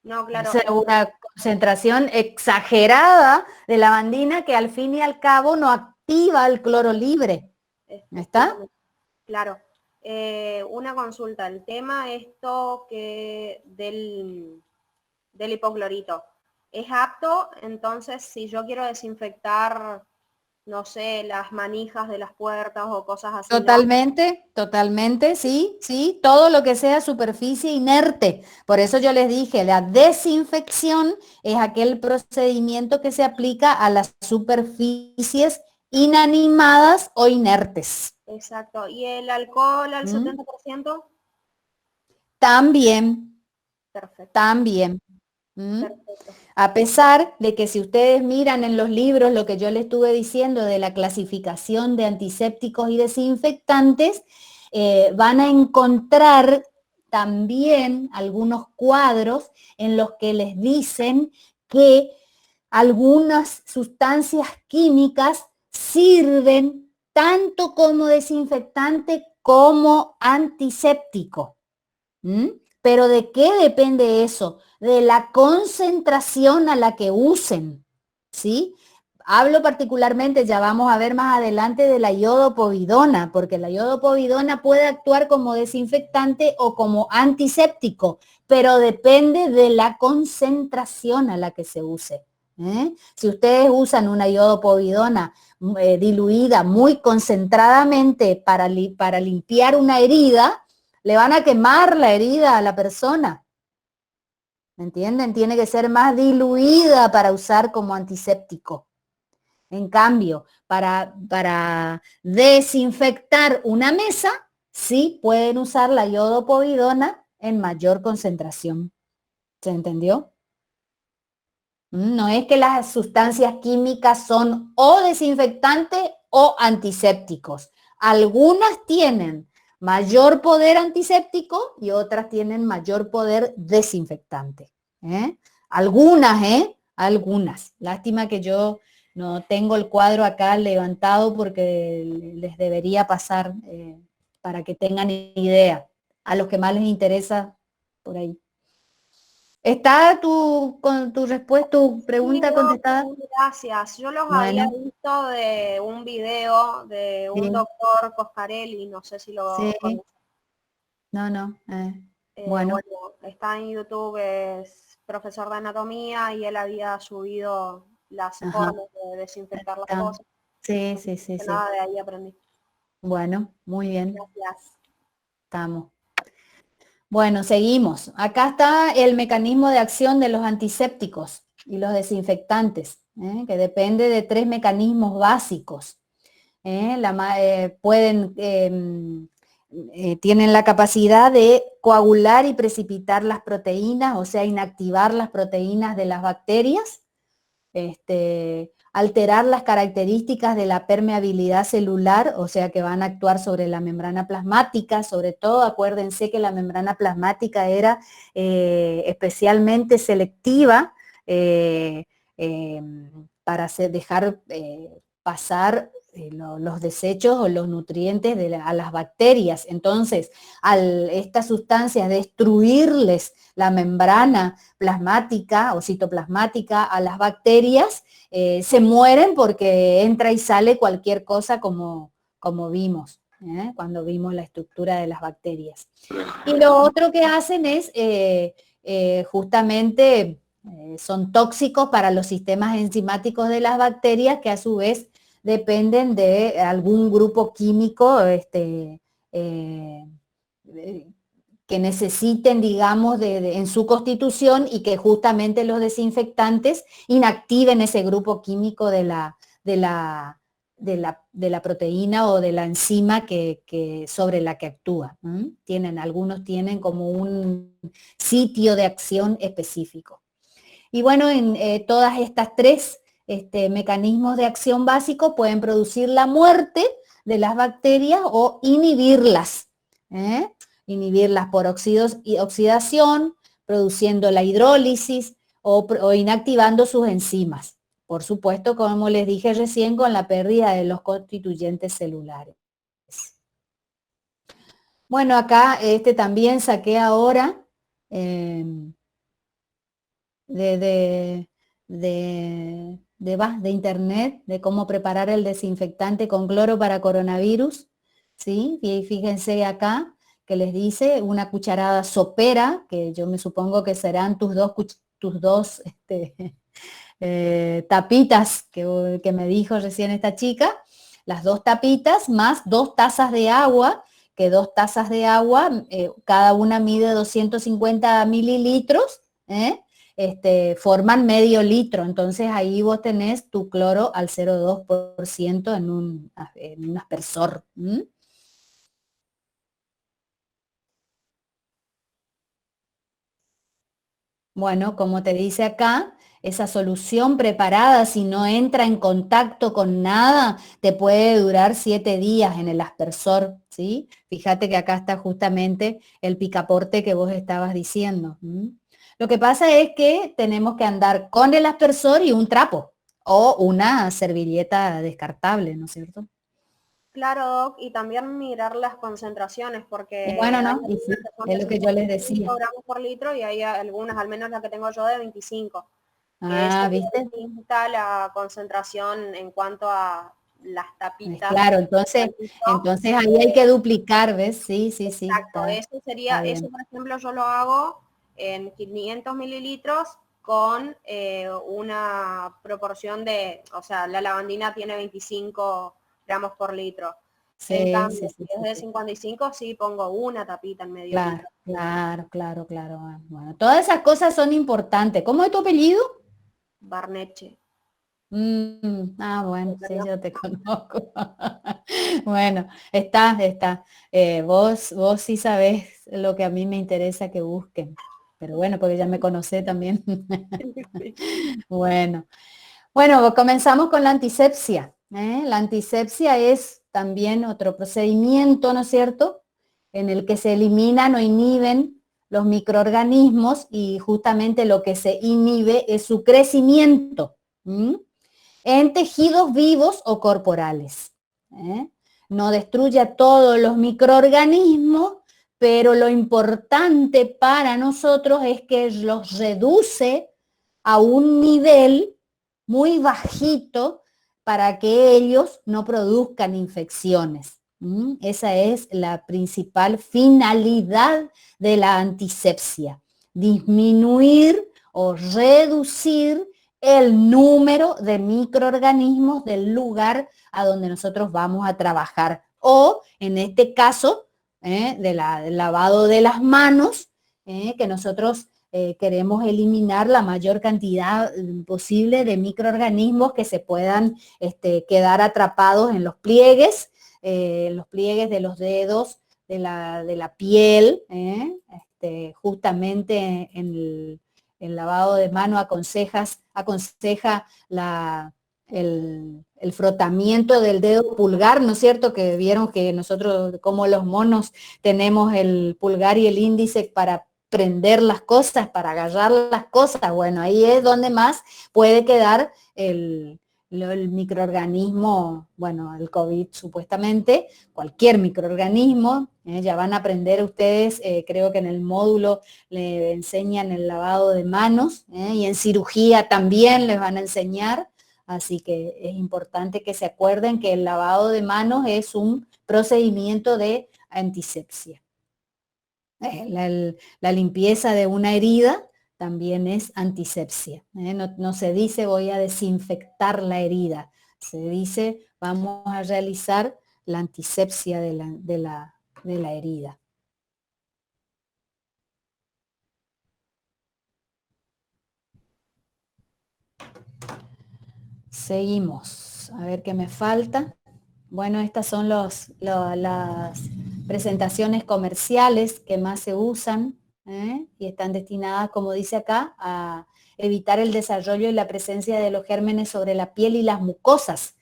[SPEAKER 6] No, claro.
[SPEAKER 1] Es una concentración exagerada de lavandina que al fin y al cabo no activa el cloro libre. ¿Está?
[SPEAKER 6] Claro. Una consulta. El tema esto que del hipoclorito. ¿Es apto? Entonces, si yo quiero desinfectar, no sé, las manijas de las puertas o cosas así.
[SPEAKER 1] Totalmente, sí, todo lo que sea superficie inerte. Por eso yo les dije, la desinfección es aquel procedimiento que se aplica a las superficies inanimadas o inertes.
[SPEAKER 6] Exacto. ¿Y el alcohol al 70%?
[SPEAKER 1] También.
[SPEAKER 6] Perfecto.
[SPEAKER 1] También. A pesar de que si ustedes miran en los libros lo que yo les estuve diciendo de la clasificación de antisépticos y desinfectantes, van a encontrar también algunos cuadros en los que les dicen que algunas sustancias químicas sirven tanto como desinfectante como antiséptico. ¿Pero de qué depende eso? De la concentración a la que usen, ¿sí? Hablo particularmente, ya vamos a ver más adelante, de la iodopovidona, porque la iodopovidona puede actuar como desinfectante o como antiséptico, pero depende de la concentración a la que se use. Si ustedes usan una iodopovidona diluida muy concentradamente para limpiar una herida, le van a quemar la herida a la persona. ¿Me entienden? Tiene que ser más diluida para usar como antiséptico. En cambio, para desinfectar una mesa, sí pueden usar la iodopovidona en mayor concentración. ¿Se entendió? No es que las sustancias químicas son o desinfectantes o antisépticos. Algunas tienen mayor poder antiséptico y otras tienen mayor poder desinfectante. Algunas, algunas. Lástima que yo no tengo el cuadro acá levantado porque les debería pasar para que tengan idea. A los que más les interesa por ahí. ¿Está con tu respuesta, tu pregunta
[SPEAKER 6] Sí,
[SPEAKER 1] contestada?
[SPEAKER 6] gracias. Yo los había
[SPEAKER 1] Bueno,
[SPEAKER 6] visto de un video de un
[SPEAKER 1] sí,
[SPEAKER 6] doctor Coscarelli, no sé si lo
[SPEAKER 1] sí,
[SPEAKER 6] conoces.
[SPEAKER 1] no. Bueno,
[SPEAKER 6] Bueno, está en YouTube, es profesor de anatomía y él había subido las
[SPEAKER 1] ajá,
[SPEAKER 6] formas de desinfectar las
[SPEAKER 1] está.
[SPEAKER 6] cosas.
[SPEAKER 1] Sí,
[SPEAKER 6] Así que
[SPEAKER 1] sí.
[SPEAKER 6] nada, de ahí aprendí.
[SPEAKER 1] Bueno, muy bien,
[SPEAKER 6] Gracias.
[SPEAKER 1] estamos. Bueno, seguimos. Acá está el mecanismo de acción de los antisépticos y los desinfectantes, que depende de 3 mecanismos básicos. Tienen la capacidad de coagular y precipitar las proteínas, o sea, inactivar las proteínas de las bacterias, alterar las características de la permeabilidad celular, o sea que van a actuar sobre la membrana plasmática, sobre todo acuérdense que la membrana plasmática era especialmente selectiva para dejar pasar los desechos o los nutrientes a las bacterias. Entonces, al estas sustancias destruirles la membrana plasmática o citoplasmática a las bacterias, se mueren porque entra y sale cualquier cosa como vimos, cuando vimos la estructura de las bacterias. Y lo otro que hacen es justamente son tóxicos para los sistemas enzimáticos de las bacterias, que a su vez dependen de algún grupo químico que necesiten, digamos, en su constitución, y que justamente los desinfectantes inactiven ese grupo químico de la proteína o de la enzima sobre la que actúa. Algunos tienen como un sitio de acción específico. Y bueno, en todas estas 3 mecanismos de acción básicos pueden producir la muerte de las bacterias o inhibirlas. Inhibirlas por oxidación, produciendo la hidrólisis o inactivando sus enzimas. Por supuesto, como les dije recién, con la pérdida de los constituyentes celulares. Bueno, acá también saqué ahora de internet, de cómo preparar el desinfectante con cloro para coronavirus, ¿sí? Y fíjense acá que les dice una cucharada sopera, que yo me supongo que serán tus dos tapitas que me dijo recién esta chica, las 2 tapitas más 2 tazas de agua, que 2 tazas de agua, cada una mide 250 mililitros, forman medio litro. Entonces ahí vos tenés tu cloro al 0,2% en un aspersor. Bueno, como te dice acá, esa solución preparada, si no entra en contacto con nada, te puede durar 7 días en el aspersor, ¿sí? Fíjate que acá está justamente el picaporte que vos estabas diciendo. Lo que pasa es que tenemos que andar con el aspersor y un trapo o una servilleta descartable, ¿no es cierto?
[SPEAKER 6] Claro, Doc, y también mirar las concentraciones, porque
[SPEAKER 1] Y bueno,
[SPEAKER 6] hay
[SPEAKER 1] ¿no? Y
[SPEAKER 6] algunas
[SPEAKER 1] sí,
[SPEAKER 6] que son
[SPEAKER 1] es
[SPEAKER 6] de
[SPEAKER 1] lo que yo les
[SPEAKER 6] 55
[SPEAKER 1] decía.
[SPEAKER 6] gramos por litro y hay algunas, al menos la que tengo yo, de 25, que
[SPEAKER 1] Ah,
[SPEAKER 6] sería
[SPEAKER 1] ¿viste?
[SPEAKER 6] distinta la concentración en cuanto a las tapitas.
[SPEAKER 1] Claro, entonces ahí hay que duplicar, ¿ves? Sí,
[SPEAKER 6] Exacto, eso
[SPEAKER 1] está
[SPEAKER 6] sería, eso
[SPEAKER 1] bien.
[SPEAKER 6] por ejemplo yo lo hago en 500 mililitros con una proporción de, o sea, la lavandina tiene 25 gramos por litro. En
[SPEAKER 1] Sí,
[SPEAKER 6] cambio, si es de 55, sí pongo una tapita en medio litro.
[SPEAKER 1] Claro. Bueno, todas esas cosas son importantes. ¿Cómo es tu apellido?
[SPEAKER 6] Barneche.
[SPEAKER 1] Bueno, sí, yo te conozco. Bueno, está. Vos sí sabés lo que a mí me interesa que busquen. Pero bueno, porque ya me conocé también. Bueno, comenzamos con la antisepsia. La antisepsia es también otro procedimiento, ¿no es cierto?, en el que se eliminan o inhiben los microorganismos y justamente lo que se inhibe es su crecimiento en tejidos vivos o corporales. No destruye a todos los microorganismos, pero lo importante para nosotros es que los reduce a un nivel muy bajito para que ellos no produzcan infecciones. Esa es la principal finalidad de la antisepsia, disminuir o reducir el número de microorganismos del lugar a donde nosotros vamos a trabajar. O, en este caso, del lavado de las manos, que nosotros queremos eliminar la mayor cantidad posible de microorganismos que se puedan quedar atrapados en los pliegues de los dedos, de la piel, justamente en el lavado de mano aconseja el frotamiento del dedo pulgar, ¿no es cierto? Que vieron que nosotros, como los monos, tenemos el pulgar y el índice para prender las cosas, para agarrar las cosas. Bueno, ahí es donde más puede quedar el microorganismo, bueno, el COVID supuestamente, cualquier microorganismo. Ya van a aprender ustedes, creo que en el módulo le enseñan el lavado de manos, y en cirugía también les van a enseñar, así que es importante que se acuerden que el lavado de manos es un procedimiento de antisepsia. La limpieza de una herida también es antisepsia. No se dice voy a desinfectar la herida, se dice vamos a realizar la antisepsia de la herida. Seguimos, a ver qué me falta. Bueno, estas son las presentaciones comerciales que más se usan, y están destinadas, como dice acá, a evitar el desarrollo y la presencia de los gérmenes sobre la piel y las mucosas,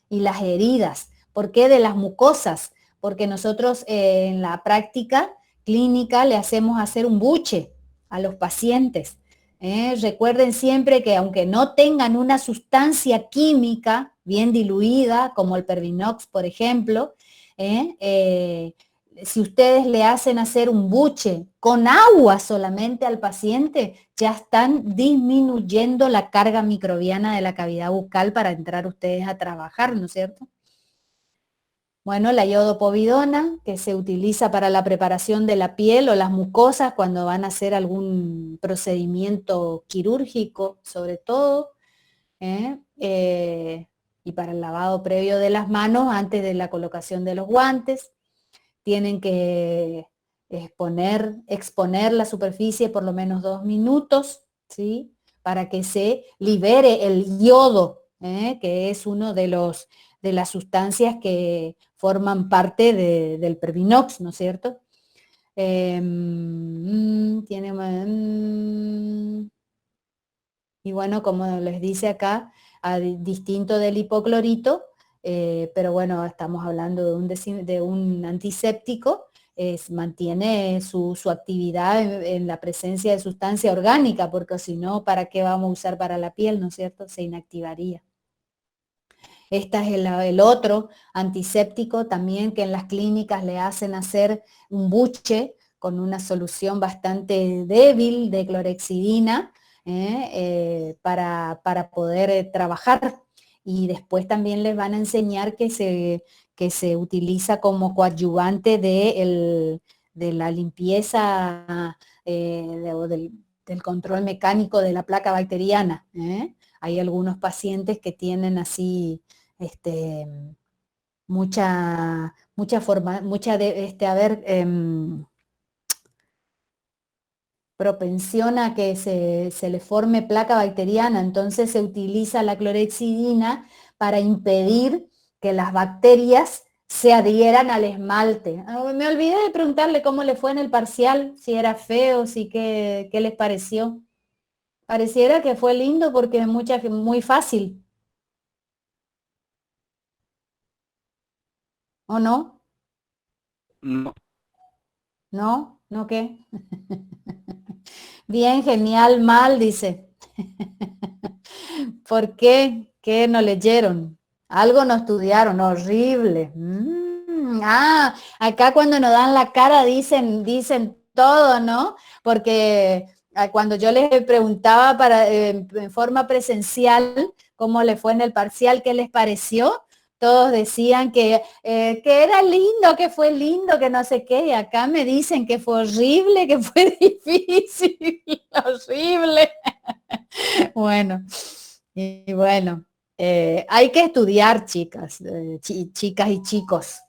[SPEAKER 1] y las heridas. ¿Por qué de las mucosas? Porque nosotros en la práctica clínica le hacemos hacer un buche a los pacientes. Recuerden siempre que aunque no tengan una sustancia química bien diluida, como el Pervinox, por ejemplo, si ustedes le hacen hacer un buche con agua solamente al paciente, ya están disminuyendo la carga microbiana de la cavidad bucal para entrar ustedes a trabajar, ¿no es cierto? Bueno, la iodopovidona, que se utiliza para la preparación de la piel o las mucosas cuando van a hacer algún procedimiento quirúrgico, sobre todo, y para el lavado previo de las manos antes de la colocación de los guantes. Tienen que exponer la superficie por lo menos 2 minutos, ¿sí?, para que se libere el yodo, que es uno de las sustancias que forman parte del Pervinox, ¿no es cierto? Y bueno, como les dice acá, distinto del hipoclorito, pero bueno, estamos hablando de un antiséptico, mantiene su actividad en la presencia de sustancia orgánica, porque si no, ¿para qué vamos a usar para la piel, no es cierto? Se inactivaría. Este es el otro antiséptico también que en las clínicas le hacen hacer un buche con una solución bastante débil de clorhexidina, para poder trabajar. Y después también les van a enseñar que se utiliza como coadyuvante de la limpieza, del control mecánico de la placa bacteriana. Hay algunos pacientes que tienen así mucha forma, a ver, propensión a que se le forme placa bacteriana, entonces se utiliza la clorhexidina para impedir que las bacterias se adhieran al esmalte. Me olvidé de preguntarle cómo le fue en el parcial, si era feo, si qué les pareció. Pareciera que fue lindo porque es muy fácil. ¿O no?
[SPEAKER 7] No.
[SPEAKER 1] ¿No? ¿No qué? Bien, genial, mal, dice. ¿Por qué? ¿Qué no leyeron? Algo no estudiaron, horrible. Acá cuando nos dan la cara dicen todo, ¿no? Porque cuando yo les preguntaba en forma presencial cómo le fue en el parcial, qué les pareció, todos decían que era lindo, que fue lindo, que no sé qué, y acá me dicen que fue horrible, que fue difícil, horrible. Bueno, y bueno, hay que estudiar, chicas, chicas y chicos,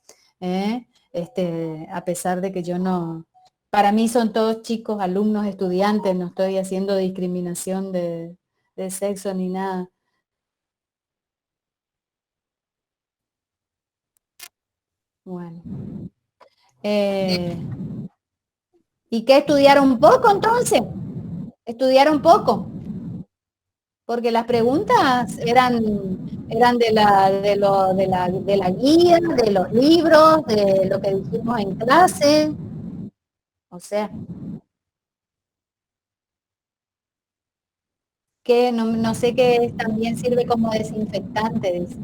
[SPEAKER 1] ¿eh? A pesar de que yo no, para mí son todos chicos, alumnos, estudiantes, no estoy haciendo discriminación de sexo ni nada. Bueno. ¿Y qué estudiaron poco entonces? ¿Estudiaron poco? Porque las preguntas eran de la guía, de los libros, de lo que dijimos en clase. O sea, que no sé qué también sirve como desinfectante, dice.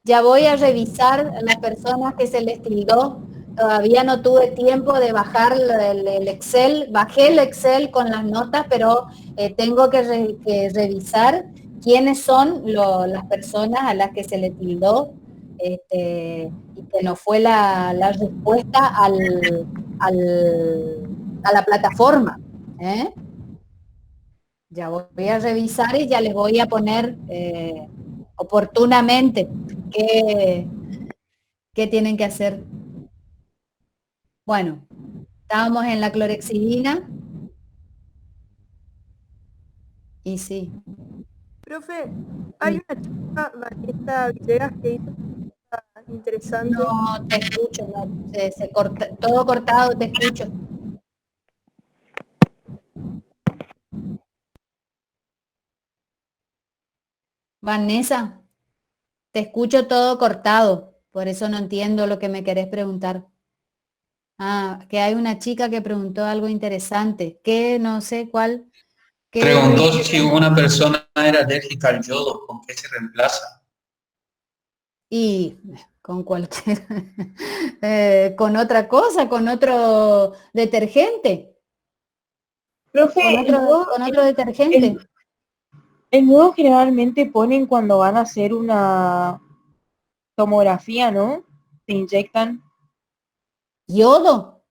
[SPEAKER 1] Ya voy a revisar a las personas que se les tildó. Todavía no tuve tiempo de bajar el Excel. Bajé el Excel con las notas, pero tengo que revisar quiénes son las personas a las que se le tildó y que no fue la respuesta a la plataforma. ¿Eh? Ya voy a revisar y ya les voy a poner oportunamente qué tienen que hacer. Bueno, estábamos en la clorhexidina y sí.
[SPEAKER 2] Profe, hay una chica, Vanessa Villegas, que hizo una interesante.
[SPEAKER 1] No te escucho, no, se corta, todo cortado, te escucho. Vanessa, te escucho todo cortado, por eso no entiendo lo que me querés preguntar. Que hay una chica que preguntó algo interesante, que no sé cuál.
[SPEAKER 3] Preguntó si una persona era alérgica al yodo, ¿con qué se reemplaza?
[SPEAKER 1] Y con cualquier, con otra cosa, con otro detergente.
[SPEAKER 8] Profe,
[SPEAKER 1] Con otro detergente.
[SPEAKER 8] El yodo generalmente ponen cuando van a hacer una tomografía, ¿no? Se inyectan.
[SPEAKER 1] ¿Yodo?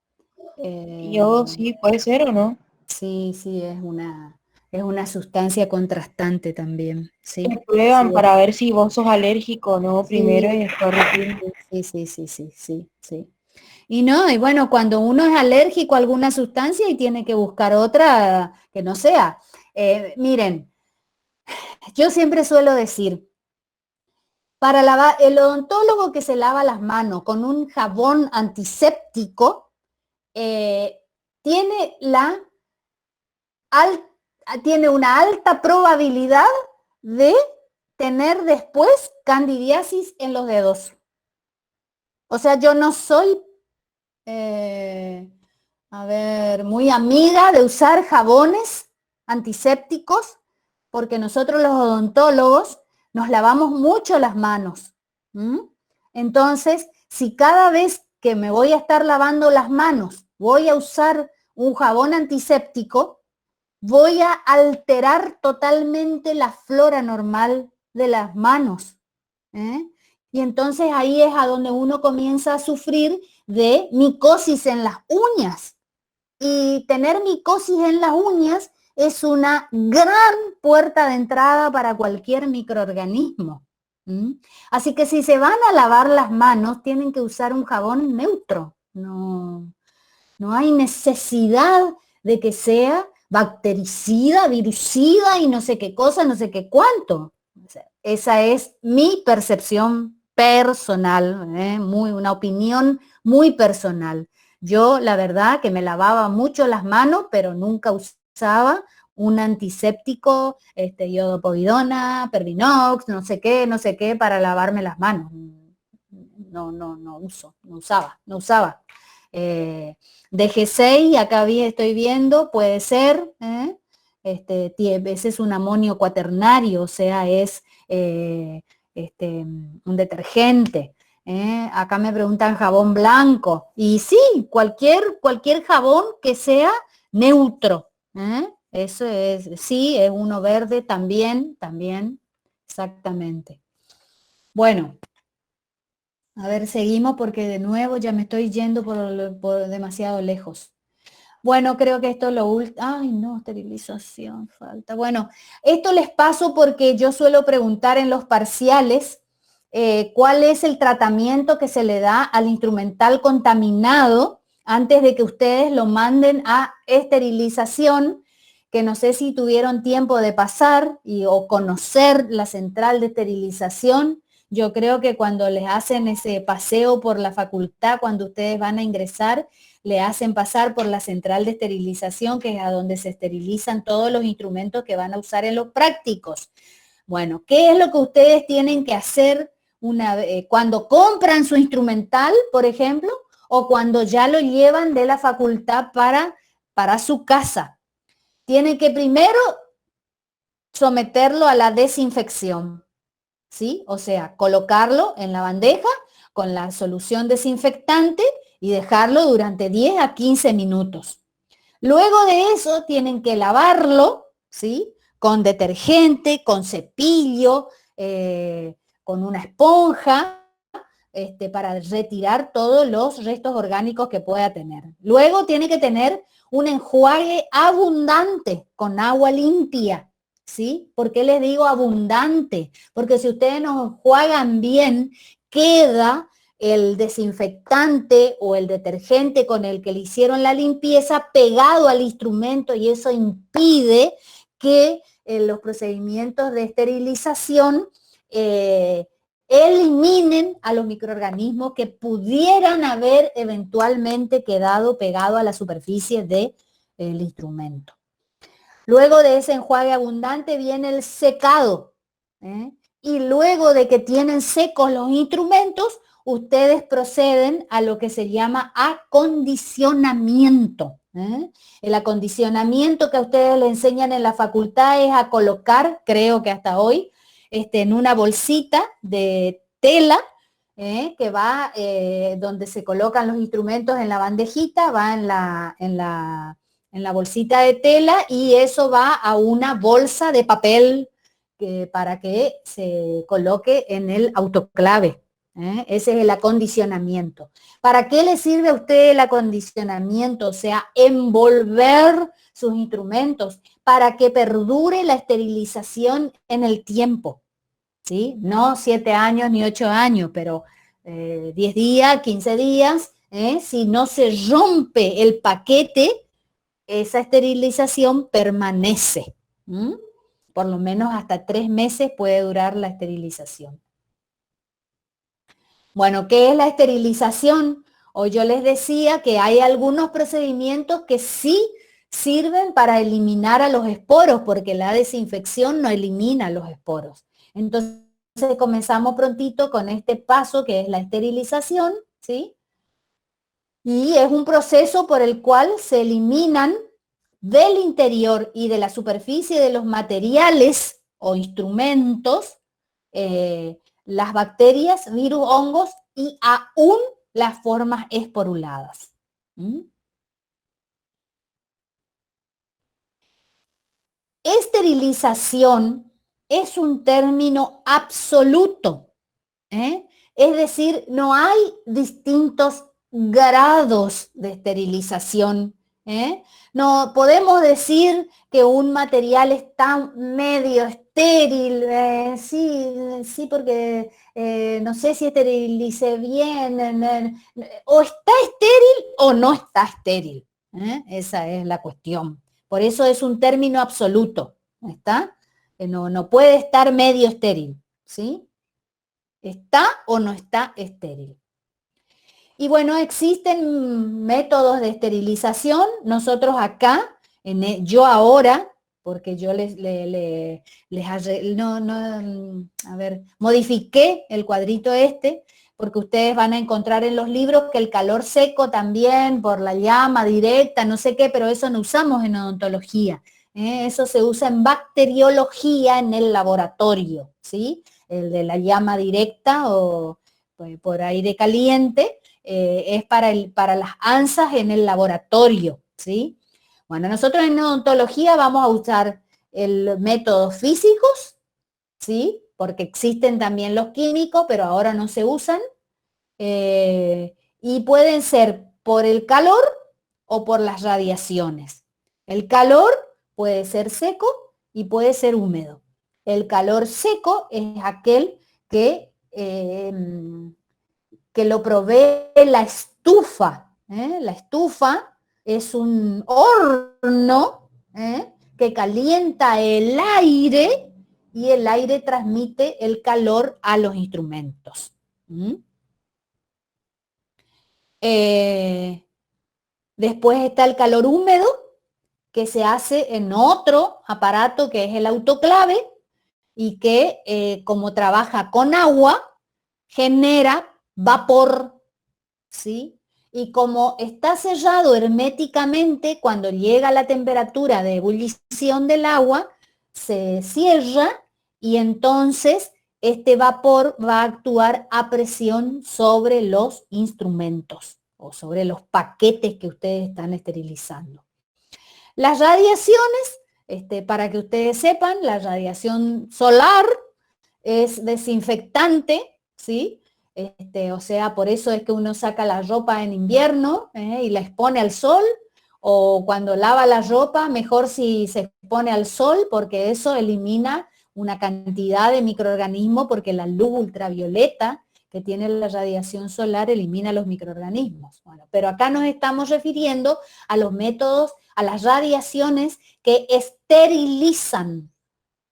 [SPEAKER 8] Yodo, sí, puede ser o no.
[SPEAKER 1] Sí, es una sustancia contrastante también. Sí.
[SPEAKER 8] Te prueban
[SPEAKER 1] Sí.
[SPEAKER 8] para ver si vos sos alérgico o no primero y después
[SPEAKER 1] Sí. Y no, y bueno, cuando uno es alérgico a alguna sustancia y tiene que buscar otra que no sea. Miren, yo siempre suelo decir, para el odontólogo que se lava las manos con un jabón antiséptico, tiene una alta probabilidad de tener después candidiasis en los dedos. O sea, yo no soy, muy amiga de usar jabones antisépticos porque nosotros los odontólogos nos lavamos mucho las manos. Entonces, si cada vez que me voy a estar lavando las manos voy a usar un jabón antiséptico, voy a alterar totalmente la flora normal de las manos. Y entonces ahí es a donde uno comienza a sufrir de micosis en las uñas. Y tener micosis en las uñas es una gran puerta de entrada para cualquier microorganismo. Así que si se van a lavar las manos, tienen que usar un jabón neutro. No, No hay necesidad de que sea bactericida, virucida y no sé qué cosa, no sé qué cuánto. O sea, esa es mi percepción personal, una opinión muy personal. Yo, la verdad, que me lavaba mucho las manos, pero nunca usaba un antiséptico, iodopovidona, Pervinox, no sé qué, para lavarme las manos. No usaba. DG6, acá estoy viendo, puede ser, ese es un amonio cuaternario, o sea, es un detergente. Acá me preguntan jabón blanco, y sí, cualquier jabón que sea neutro. Eso es, sí, es uno verde también, exactamente. Bueno, a ver, seguimos porque de nuevo ya me estoy yendo por demasiado lejos. Bueno, creo que esto es lo último. Ay, no, esterilización, falta. Bueno, esto les paso porque yo suelo preguntar en los parciales cuál es el tratamiento que se le da al instrumental contaminado antes de que ustedes lo manden a esterilización, que no sé si tuvieron tiempo de pasar o conocer la central de esterilización. Yo creo que cuando les hacen ese paseo por la facultad, cuando ustedes van a ingresar, le hacen pasar por la central de esterilización, que es a donde se esterilizan todos los instrumentos que van a usar en los prácticos. Bueno, ¿qué es lo que ustedes tienen que hacer cuando compran su instrumental, por ejemplo, o cuando ya lo llevan de la facultad para su casa? Tienen que primero someterlo a la desinfección, ¿sí? O sea, colocarlo en la bandeja con la solución desinfectante y dejarlo durante 10 a 15 minutos. Luego de eso tienen que lavarlo, ¿sí? Con detergente, con cepillo, con una esponja, para retirar todos los restos orgánicos que pueda tener. Luego tiene que tener un enjuague abundante con agua limpia, ¿sí? ¿Por qué les digo abundante? Porque si ustedes no enjuagan bien, queda el desinfectante o el detergente con el que le hicieron la limpieza pegado al instrumento, y eso impide que los procedimientos de esterilización eliminen a los microorganismos que pudieran haber eventualmente quedado pegados a la superficie del instrumento. Luego de ese enjuague abundante viene el secado, y luego de que tienen secos los instrumentos, ustedes proceden a lo que se llama acondicionamiento. El acondicionamiento que a ustedes les enseñan en la facultad es a colocar, creo que hasta hoy, en una bolsita de tela, que va donde se colocan los instrumentos en la bandejita, va en la bolsita de tela, y eso va a una bolsa de papel para que se coloque en el autoclave. Ese es el acondicionamiento. ¿Para qué le sirve a usted el acondicionamiento? O sea, envolver sus instrumentos para que perdure la esterilización en el tiempo, ¿sí? No 7 años ni 8 años, pero 10 días, 15 días, si no se rompe el paquete, esa esterilización permanece. Por lo menos hasta 3 meses puede durar la esterilización. Bueno, ¿qué es la esterilización? O yo les decía que hay algunos procedimientos que sí sirven para eliminar a los esporos, porque la desinfección no elimina los esporos. Entonces comenzamos prontito con este paso que es la esterilización, ¿sí? Y es un proceso por el cual se eliminan del interior y de la superficie de los materiales o instrumentos las bacterias, virus, hongos y aún las formas esporuladas. Esterilización es un término absoluto, es decir, no hay distintos grados de esterilización. No podemos decir que un material está medio estéril, sí, porque no sé si esterilicé bien, o está estéril o no está estéril. Esa es la cuestión. Por eso es un término absoluto, ¿está? No puede estar medio estéril, ¿sí? ¿Está o no está estéril? Y bueno, existen métodos de esterilización. Nosotros acá, yo ahora, porque yo modifiqué el cuadrito este, porque ustedes van a encontrar en los libros que el calor seco también, por la llama directa, no sé qué, pero eso no usamos en odontología. Eso se usa en bacteriología en el laboratorio, ¿sí? El de la llama directa o por aire caliente. Es para las ANSAs en el laboratorio, ¿sí? Bueno, nosotros en odontología vamos a usar métodos físicos, ¿sí? Porque existen también los químicos, pero ahora no se usan. Y pueden ser por el calor o por las radiaciones. El calor puede ser seco y puede ser húmedo. El calor seco es aquel que lo provee la estufa. La estufa es un horno que calienta el aire y el aire transmite el calor a los instrumentos. Después está el calor húmedo, que se hace en otro aparato que es el autoclave y que como trabaja con agua, genera vapor, ¿sí? Y como está sellado herméticamente, cuando llega la temperatura de ebullición del agua, se cierra y entonces este vapor va a actuar a presión sobre los instrumentos o sobre los paquetes que ustedes están esterilizando. Las radiaciones, para que ustedes sepan, la radiación solar es desinfectante, ¿sí? O sea, por eso es que uno saca la ropa en invierno y la expone al sol, o cuando lava la ropa, mejor si se expone al sol, porque eso elimina una cantidad de microorganismos, porque la luz ultravioleta que tiene la radiación solar elimina los microorganismos. Bueno, pero acá nos estamos refiriendo a los métodos, a las radiaciones que esterilizan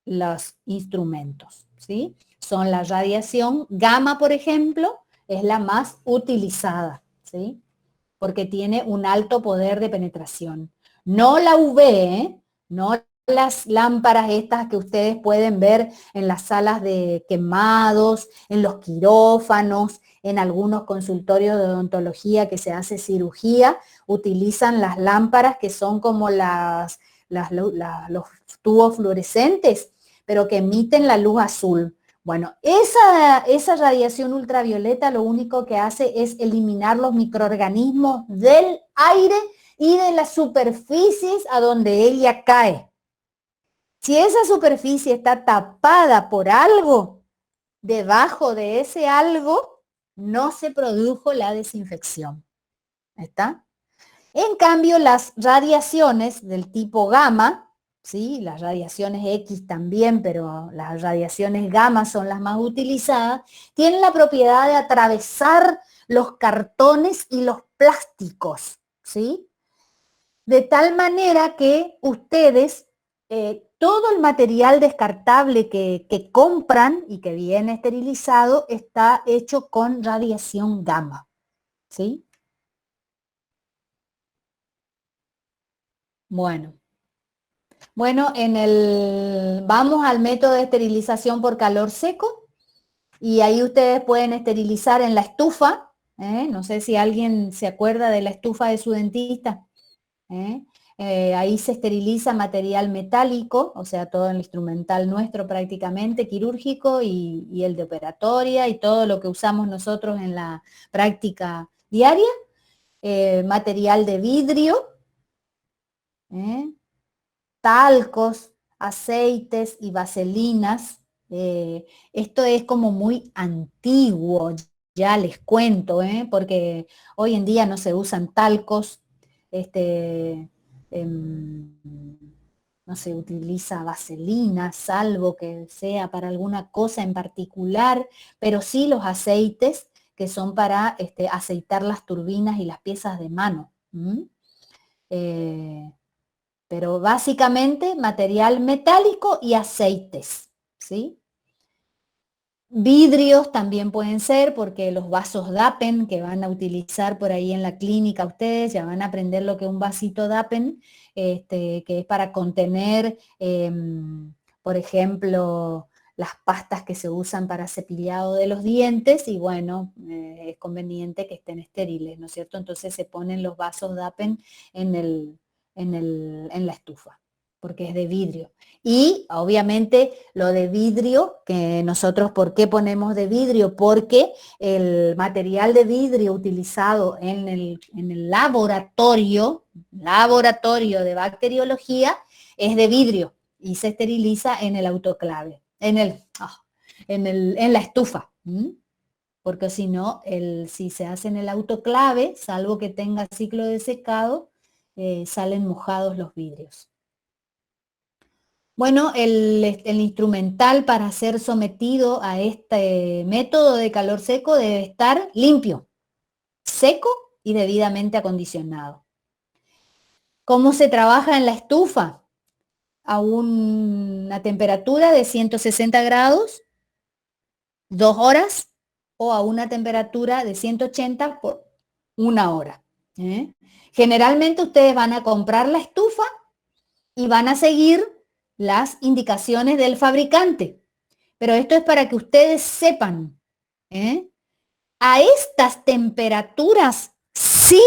[SPEAKER 1] los instrumentos, ¿sí? Son la radiación gamma, por ejemplo, es la más utilizada, ¿sí? Porque tiene un alto poder de penetración. No la UV, no las lámparas estas que ustedes pueden ver en las salas de quemados, en los quirófanos, en algunos consultorios de odontología que se hace cirugía, utilizan las lámparas que son como los tubos fluorescentes, pero que emiten la luz azul. Bueno, esa radiación ultravioleta lo único que hace es eliminar los microorganismos del aire y de las superficies a donde ella cae. Si esa superficie está tapada por algo, debajo de ese algo no se produjo la desinfección. ¿Está? En cambio, las radiaciones del tipo gamma, ¿sí? Las radiaciones X también, pero las radiaciones gamma son las más utilizadas, tienen la propiedad de atravesar los cartones y los plásticos, ¿sí? De tal manera que ustedes, todo el material descartable que compran y que viene esterilizado está hecho con radiación gamma, ¿sí? Bueno, vamos al método de esterilización por calor seco y ahí ustedes pueden esterilizar en la estufa. No sé si alguien se acuerda de la estufa de su dentista. Ahí se esteriliza material metálico, o sea, todo el instrumental nuestro prácticamente, quirúrgico y el de operatoria y todo lo que usamos nosotros en la práctica diaria. Material de vidrio. Talcos, aceites y vaselinas. Esto es como muy antiguo, ya les cuento, porque hoy en día no se usan talcos, em, no se utiliza vaselina, salvo que sea para alguna cosa en particular, pero sí los aceites que son para aceitar las turbinas y las piezas de mano. Pero básicamente material metálico y aceites, ¿sí? Vidrios también pueden ser, porque los vasos Dapen que van a utilizar por ahí en la clínica ustedes, ya van a aprender lo que es un vasito Dapen, que es para contener, por ejemplo, las pastas que se usan para cepillado de los dientes, y bueno, es conveniente que estén estériles, ¿no es cierto? Entonces se ponen los vasos Dapen en la estufa, porque es de vidrio. Y obviamente lo de vidrio, que nosotros, ¿por qué ponemos de vidrio? Porque el material de vidrio utilizado en el laboratorio de bacteriología, es de vidrio y se esteriliza en el autoclave, en la estufa. Porque si no, si se hace en el autoclave, salvo que tenga ciclo de secado, salen mojados los vidrios. Bueno, el instrumental para ser sometido a este método de calor seco debe estar limpio, seco y debidamente acondicionado. ¿Cómo se trabaja en la estufa? A una temperatura de 160 grados, 2 horas, o a una temperatura de 180 por 1 hora. Generalmente ustedes van a comprar la estufa y van a seguir las indicaciones del fabricante. Pero esto es para que ustedes sepan, a estas temperaturas sí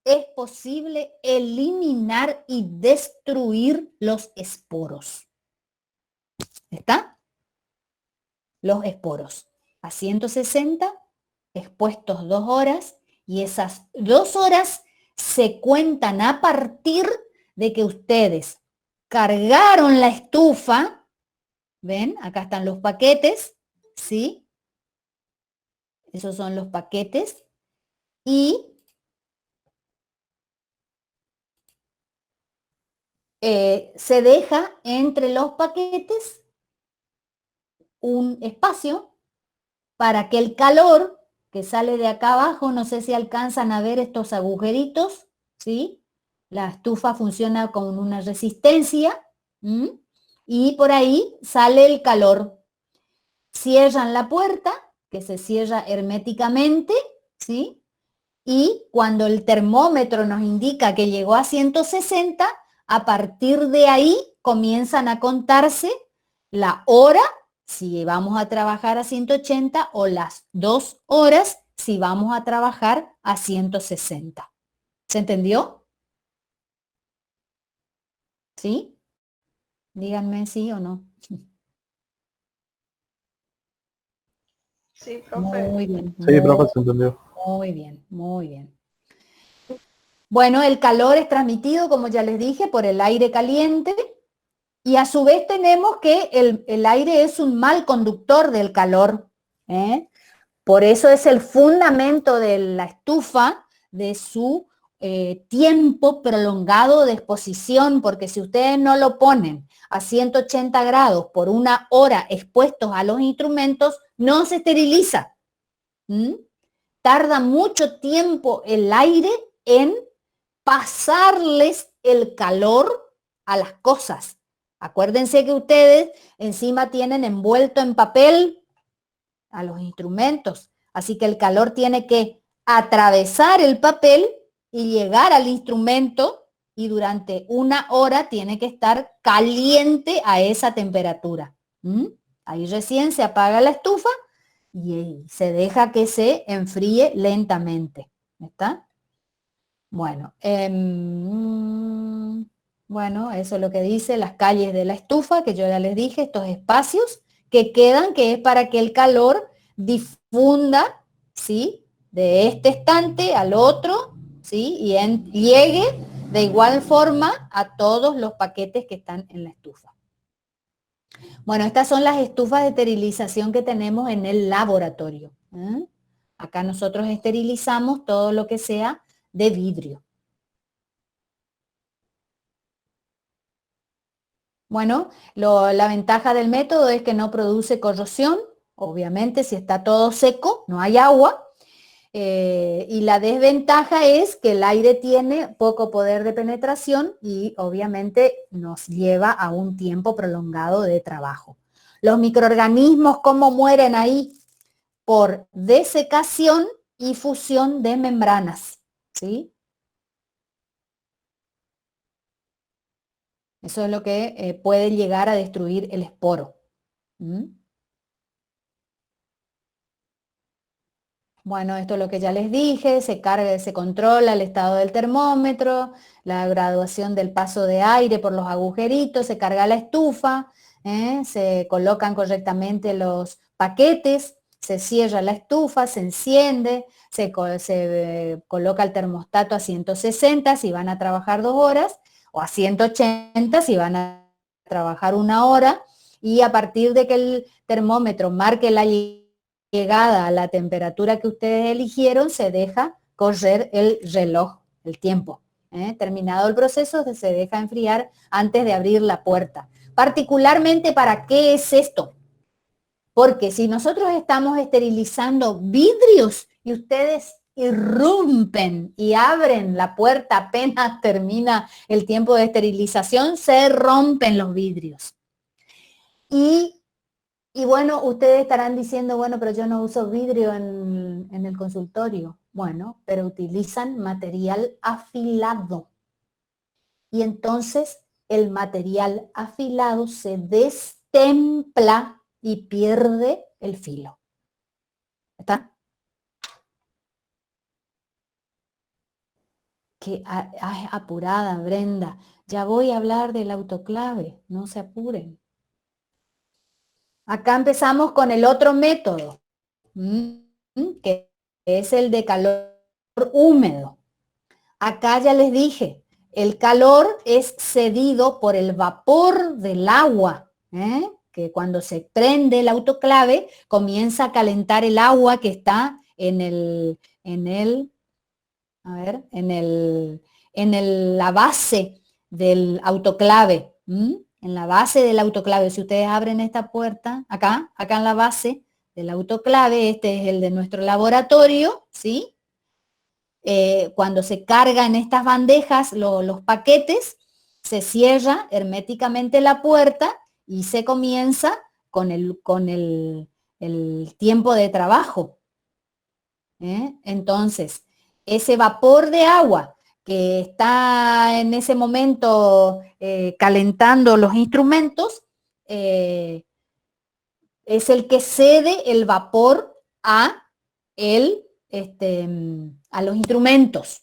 [SPEAKER 1] es posible eliminar y destruir los esporos. ¿Está? Los esporos. A 160, expuestos 2 horas, y esas 2 horas se cuentan a partir de que ustedes cargaron la estufa. ¿Ven? Acá están los paquetes, ¿sí? Esos son los paquetes. Y se deja entre los paquetes un espacio para que el calor que sale de acá abajo, no sé si alcanzan a ver estos agujeritos, ¿sí? La estufa funciona con una resistencia, y por ahí sale el calor. Cierran la puerta, que se cierra herméticamente, ¿sí? Y cuando el termómetro nos indica que llegó a 160, a partir de ahí comienzan a contarse la hora, si vamos a trabajar a 180, o las 2 horas, si vamos a trabajar a 160. ¿Se entendió? ¿Sí? Díganme sí o no.
[SPEAKER 2] Sí, profe.
[SPEAKER 1] Muy bien.
[SPEAKER 4] Sí, profe, se entendió.
[SPEAKER 1] Muy bien, muy bien. Bueno, el calor es transmitido, como ya les dije, por el aire caliente, y a su vez tenemos que el aire es un mal conductor del calor. Por eso es el fundamento de la estufa, de su tiempo prolongado de exposición, porque si ustedes no lo ponen a 180 grados por 1 hora expuestos a los instrumentos, no se esteriliza. Tarda mucho tiempo el aire en pasarles el calor a las cosas. Acuérdense que ustedes encima tienen envuelto en papel a los instrumentos, así que el calor tiene que atravesar el papel y llegar al instrumento, y durante 1 hora tiene que estar caliente a esa temperatura. Ahí recién se apaga la estufa y se deja que se enfríe lentamente. ¿Está? Bueno, bueno, eso es lo que dice las calles de la estufa, que yo ya les dije, estos espacios que quedan, que es para que el calor difunda, ¿sí? De este estante al otro, ¿sí? Y llegue de igual forma a todos los paquetes que están en la estufa. Bueno, estas son las estufas de esterilización que tenemos en el laboratorio. Acá nosotros esterilizamos todo lo que sea de vidrio. Bueno, la ventaja del método es que no produce corrosión, obviamente si está todo seco, no hay agua, y la desventaja es que el aire tiene poco poder de penetración y obviamente nos lleva a un tiempo prolongado de trabajo. Los microorganismos, ¿cómo mueren ahí? Por desecación y fusión de membranas, ¿sí? Eso es lo que puede llegar a destruir el esporo. ¿Mm? Bueno, esto es lo que ya les dije, se controla el estado del termómetro, la graduación del paso de aire por los agujeritos, se carga la estufa, se colocan correctamente los paquetes, se cierra la estufa, se enciende, se coloca el termostato a 160 si van a trabajar 2 horas, o a 180 si van a trabajar 1 hora, y a partir de que el termómetro marque la llegada a la temperatura que ustedes eligieron, se deja correr el reloj, el tiempo. Terminado el proceso, se deja enfriar antes de abrir la puerta. Particularmente, ¿para qué es esto? Porque si nosotros estamos esterilizando vidrios y ustedes irrumpen y abren la puerta apenas termina el tiempo de esterilización, se rompen los vidrios. Y bueno, ustedes estarán diciendo, bueno, pero yo no uso vidrio en el consultorio. Bueno, pero utilizan material afilado. Y entonces el material afilado se destempla y pierde el filo. ¿Está? Que apurada, Brenda. Ya voy a hablar del autoclave, no se apuren. Acá empezamos con el otro método, que es el de calor húmedo. Acá ya les dije, el calor es cedido por el vapor del agua, que cuando se prende el autoclave comienza a calentar el agua que está en la base del autoclave. En la base del autoclave, si ustedes abren esta puerta, acá en la base del autoclave, este es el de nuestro laboratorio, ¿sí? Cuando se cargan estas bandejas, los paquetes, se cierra herméticamente la puerta y se comienza con el tiempo de trabajo. Entonces, ese vapor de agua que está en ese momento calentando los instrumentos, es el que cede el vapor a los instrumentos.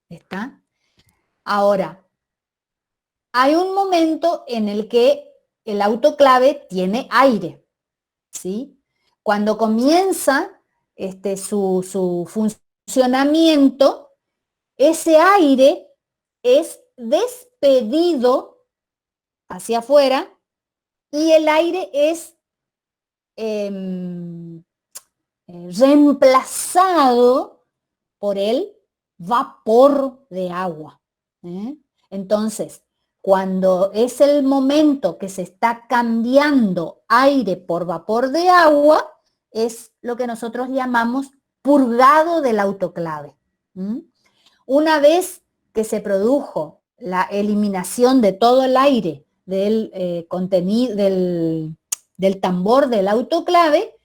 [SPEAKER 1] ¿Está? Ahora, hay un momento en el que el autoclave tiene aire, ¿sí? Cuando comienza su funcionamiento, ese aire es despedido hacia afuera y el aire es reemplazado por el vapor de agua. Entonces, cuando es el momento que se está cambiando aire por vapor de agua, es lo que nosotros llamamos purgado del autoclave. Una vez que se produjo la eliminación de todo el aire del contenido del tambor del autoclave,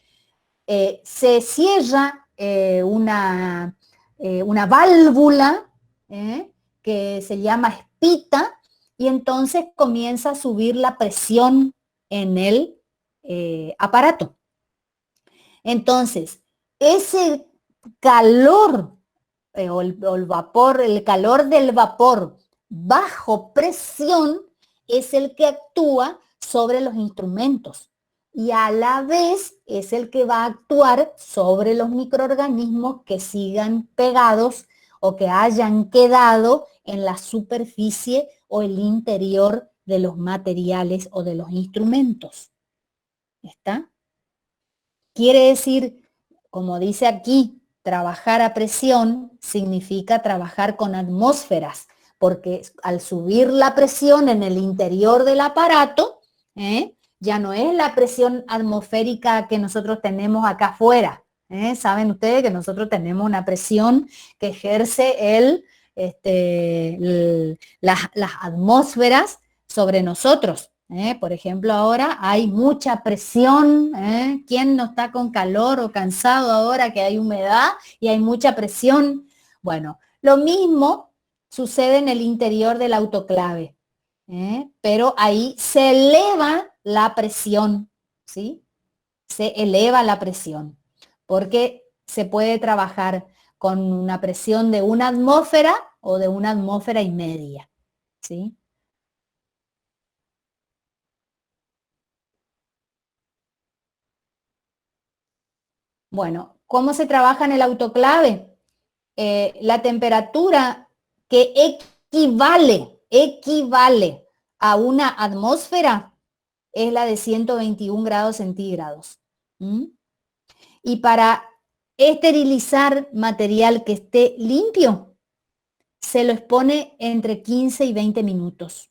[SPEAKER 1] se cierra una válvula que se llama espita y entonces comienza a subir la presión en el aparato. Entonces, ese calor o el calor del vapor bajo presión es el que actúa sobre los instrumentos y a la vez es el que va a actuar sobre los microorganismos que sigan pegados o que hayan quedado en la superficie o el interior de los materiales o de los instrumentos. ¿Está? Quiere decir, como dice aquí, trabajar a presión significa trabajar con atmósferas, porque al subir la presión en el interior del aparato, ya no es la presión atmosférica que nosotros tenemos acá afuera. Saben ustedes que nosotros tenemos una presión que ejerce las atmósferas sobre nosotros. Por ejemplo, ahora hay mucha presión. ¿Quién no está con calor o cansado ahora que hay humedad y hay mucha presión? Bueno, lo mismo sucede en el interior del autoclave, pero ahí se eleva la presión, ¿sí? Se eleva la presión, porque se puede trabajar con una presión de 1 atmósfera o de 1,5 atmósferas, ¿sí? Bueno, ¿cómo se trabaja en el autoclave? La temperatura que equivale a 1 atmósfera es la de 121 grados centígrados. Y para esterilizar material que esté limpio, se lo expone entre 15 y 20 minutos.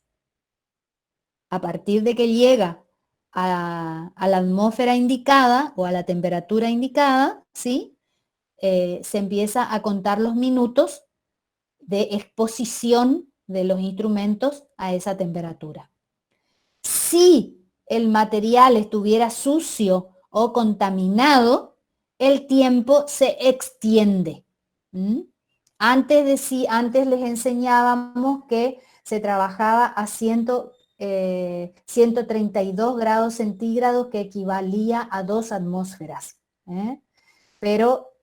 [SPEAKER 1] A partir de que llega a la atmósfera indicada o a la temperatura indicada, ¿sí? Se empieza a contar los minutos de exposición de los instrumentos a esa temperatura. Si el material estuviera sucio o contaminado, el tiempo se extiende. Antes les enseñábamos que se trabajaba a 132 grados centígrados, que equivalía a 2 atmósferas. Pero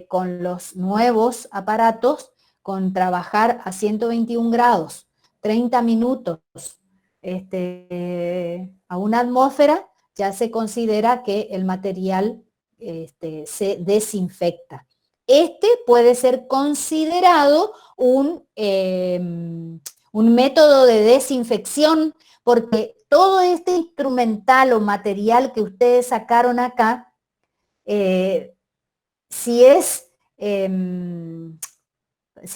[SPEAKER 1] con los nuevos aparatos, con trabajar a 121 grados, 30 minutos, a 1 atmósfera, ya se considera que el material se desinfecta. Puede ser considerado un método de desinfección, porque todo este instrumental o material que ustedes sacaron acá, si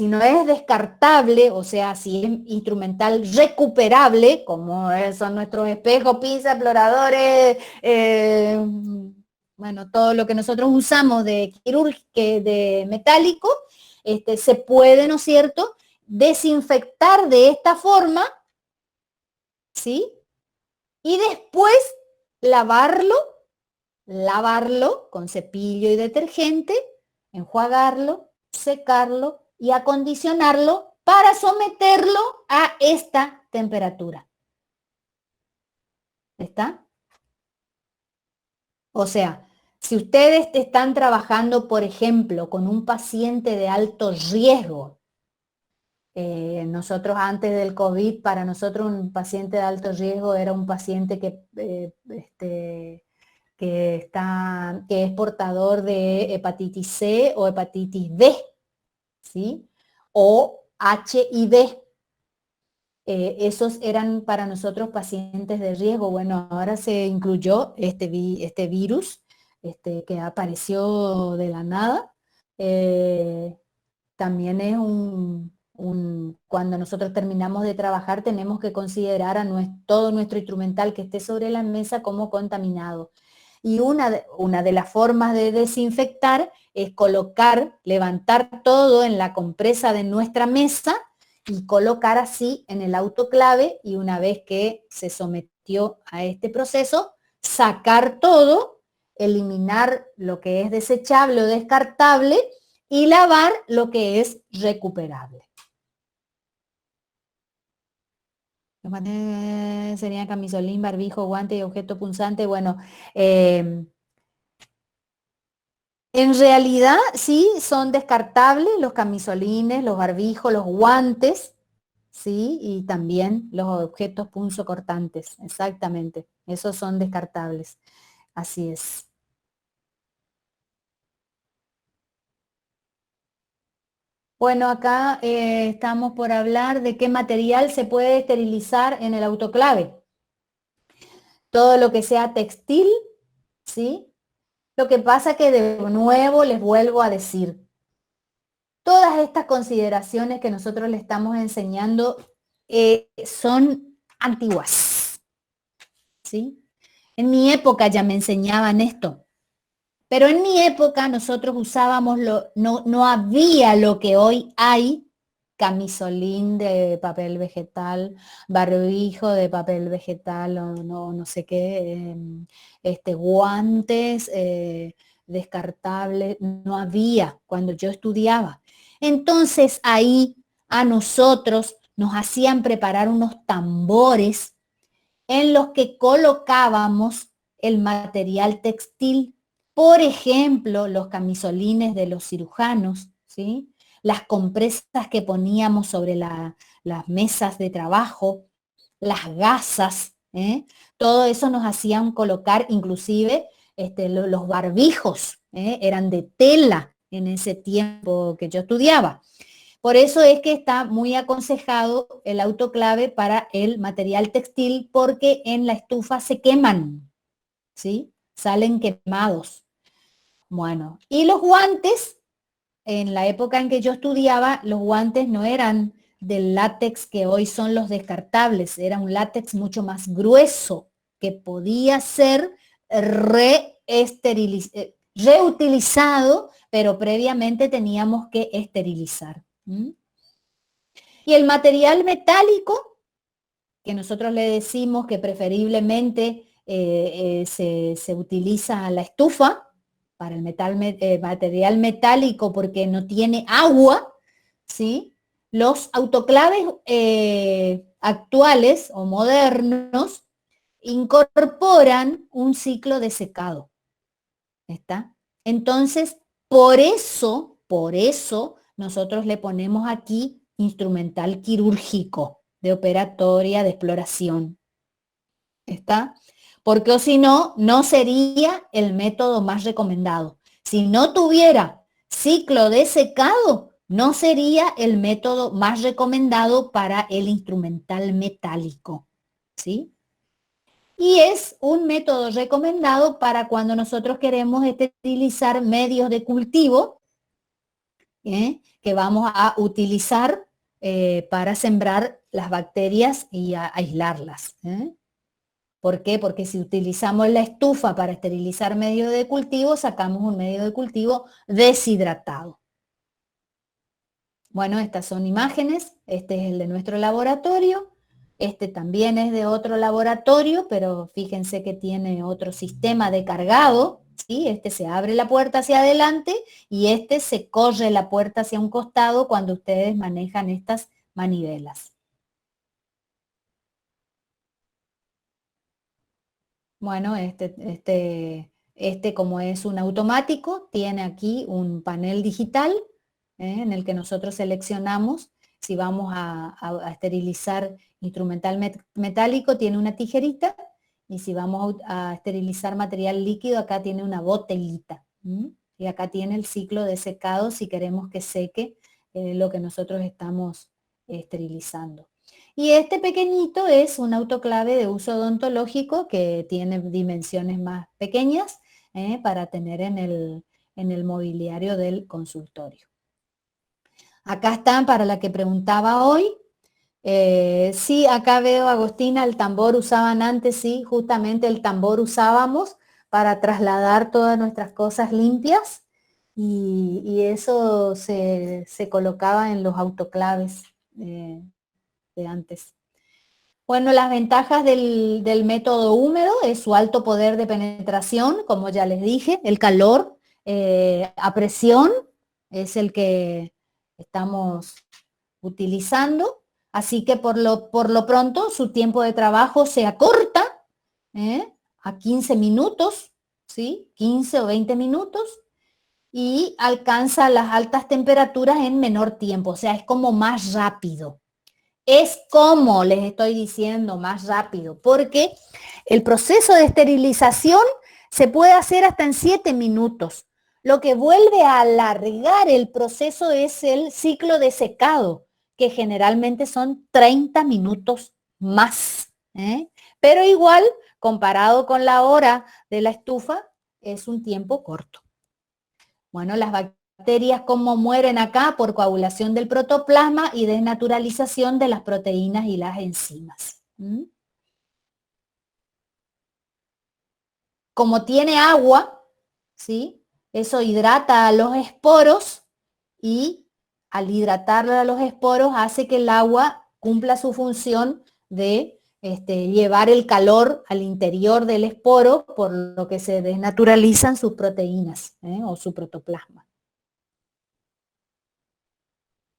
[SPEAKER 1] no es descartable, o sea, si es instrumental recuperable, como son nuestros espejos, pinzas, exploradores, bueno, todo lo que nosotros usamos de metálico, se puede, ¿no es cierto?, desinfectar de esta forma, ¿sí? Y después lavarlo con cepillo y detergente, enjuagarlo, secarlo y acondicionarlo para someterlo a esta temperatura. ¿Está? O sea, si ustedes están trabajando, por ejemplo, con un paciente de alto riesgo, nosotros antes del COVID, para nosotros un paciente de alto riesgo era un paciente que es portador de hepatitis C o hepatitis B, ¿sí? O HIV. Esos eran para nosotros pacientes de riesgo. Bueno, ahora se incluyó este virus que apareció de la nada. También es cuando nosotros terminamos de trabajar, tenemos que considerar a todo nuestro instrumental que esté sobre la mesa como contaminado. Y una de las formas de desinfectar es levantar todo en la compresa de nuestra mesa y colocar así en el autoclave, y una vez que se sometió a este proceso, sacar todo, eliminar lo que es desechable o descartable y lavar lo que es recuperable. Serían camisolín, barbijo, guante y objeto punzante. Bueno, en realidad sí son descartables los camisolines, los barbijos, los guantes, sí, y también los objetos punzocortantes, exactamente. Esos son descartables. Así es. Bueno, acá estamos por hablar de qué material se puede esterilizar en el autoclave. Todo lo que sea textil, ¿sí? Lo que pasa que de nuevo les vuelvo a decir, Todas estas consideraciones que nosotros le estamos enseñando son antiguas, ¿sí? En mi época ya me enseñaban esto, pero en mi época nosotros usábamos, no había lo que hoy hay, camisolín de papel vegetal, barbijo de papel vegetal, o no sé qué, guantes descartables, no había cuando yo estudiaba. Entonces ahí a nosotros nos hacían preparar unos tambores en los que colocábamos el material textil, por ejemplo, los camisolines de los cirujanos, ¿sí? Las compresas que poníamos sobre las mesas de trabajo, las gasas, todo eso nos hacían colocar, inclusive los barbijos, eran de tela en ese tiempo que yo estudiaba. Por eso es que está muy aconsejado el autoclave para el material textil, porque en la estufa se queman, ¿sí? Salen quemados. Bueno, y los guantes, en la época en que yo estudiaba, los guantes no eran del látex que hoy son los descartables, era un látex mucho más grueso que podía ser reutilizado, pero previamente teníamos que esterilizar. Y el material metálico, que nosotros le decimos que preferiblemente se utiliza la estufa para el material metálico porque no tiene agua, ¿sí? Los autoclaves actuales o modernos incorporan un ciclo de secado. ¿Está? Entonces, por eso nosotros le ponemos aquí instrumental quirúrgico, de operatoria, de exploración. ¿Está? Porque o si no, no sería el método más recomendado. Si no tuviera ciclo de secado, no sería el método más recomendado para el instrumental metálico. ¿Sí? Y es un método recomendado para cuando nosotros queremos esterilizar medios de cultivo que vamos a utilizar para sembrar las bacterias y aislarlas. ¿Por qué? Porque si utilizamos la estufa para esterilizar medio de cultivo, sacamos un medio de cultivo deshidratado. Bueno, estas son imágenes. Este es el de nuestro laboratorio. Este también es de otro laboratorio, pero fíjense que tiene otro sistema de cargado, ¿sí? Este se abre la puerta hacia adelante y este se corre la puerta hacia un costado cuando ustedes manejan estas manivelas. Bueno, este como es un automático, tiene aquí un panel digital en el que nosotros seleccionamos si vamos a esterilizar instrumental metálico, tiene una tijerita, y si vamos a esterilizar material líquido, acá tiene una botellita. Y acá tiene el ciclo de secado si queremos que seque lo que nosotros estamos esterilizando. Y este pequeñito es un autoclave de uso odontológico que tiene dimensiones más pequeñas para tener en el mobiliario del consultorio. Acá están para la que preguntaba hoy. Sí, acá veo, Agostina, el tambor usaban antes, sí, justamente el tambor usábamos para trasladar todas nuestras cosas limpias y eso se colocaba en los autoclaves de antes. Bueno, las ventajas del método húmedo es su alto poder de penetración, como ya les dije, el calor a presión es el que estamos utilizando, así que por lo pronto su tiempo de trabajo se acorta a 15 minutos, ¿sí? 15 o 20 minutos, y alcanza las altas temperaturas en menor tiempo, o sea, es como más rápido. Es como les estoy diciendo, más rápido, porque el proceso de esterilización se puede hacer hasta en 7 minutos. Lo que vuelve a alargar el proceso es el ciclo de secado, que generalmente son 30 minutos más. Pero igual, comparado con la hora de la estufa, es un tiempo corto. Bueno, las bacterias bacterias, ¿cómo mueren acá? Por coagulación del protoplasma y desnaturalización de las proteínas y las enzimas. ¿Mm? Como tiene agua, ¿sí? Eso hidrata a los esporos y al hidratar a los esporos hace que el agua cumpla su función de llevar el calor al interior del esporo, por lo que se desnaturalizan sus proteínas o su protoplasma.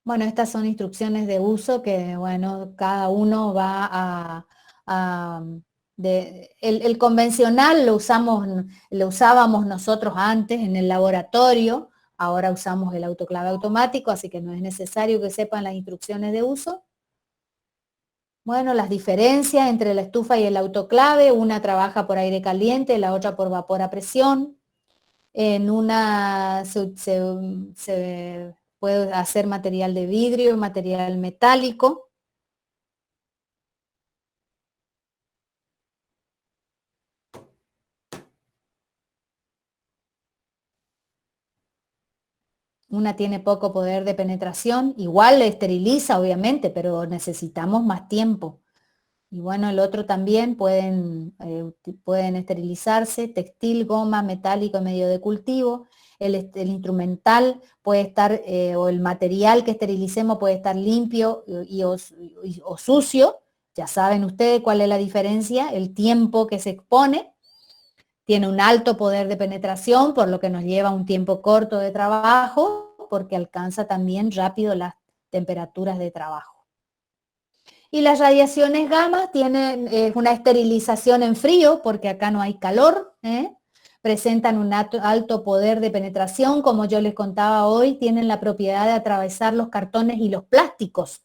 [SPEAKER 1] Bueno, estas son instrucciones de uso que, bueno, cada uno va el convencional lo usábamos nosotros antes en el laboratorio, ahora usamos el autoclave automático, así que no es necesario que sepan las instrucciones de uso. Bueno, las diferencias entre la estufa y el autoclave, una trabaja por aire caliente, la otra por vapor a presión. En una se puede hacer material de vidrio, material metálico. Una tiene poco poder de penetración, igual esteriliza obviamente, pero necesitamos más tiempo. Y bueno, el otro también pueden esterilizarse, textil, goma, metálico y medio de cultivo. El instrumental puede estar, o el material que esterilicemos puede estar limpio o sucio. Ya saben ustedes cuál es la diferencia, el tiempo que se expone. Tiene un alto poder de penetración, por lo que nos lleva un tiempo corto de trabajo, porque alcanza también rápido las temperaturas de trabajo. Y las radiaciones gamma tienen una esterilización en frío, porque acá no hay calor, presentan un alto poder de penetración, como yo les contaba hoy, tienen la propiedad de atravesar los cartones y los plásticos.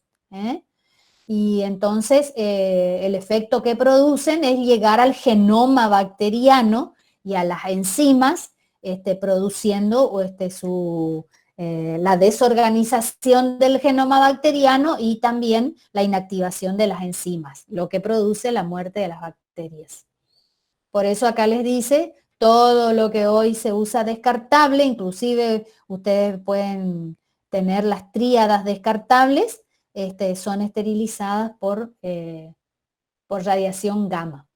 [SPEAKER 1] Y entonces el efecto que producen es llegar al genoma bacteriano y a las enzimas, produciendo la desorganización del genoma bacteriano y también la inactivación de las enzimas, lo que produce la muerte de las bacterias. Por eso acá les dice, todo lo que hoy se usa descartable, inclusive ustedes pueden tener las tríadas descartables, son esterilizadas por radiación gamma.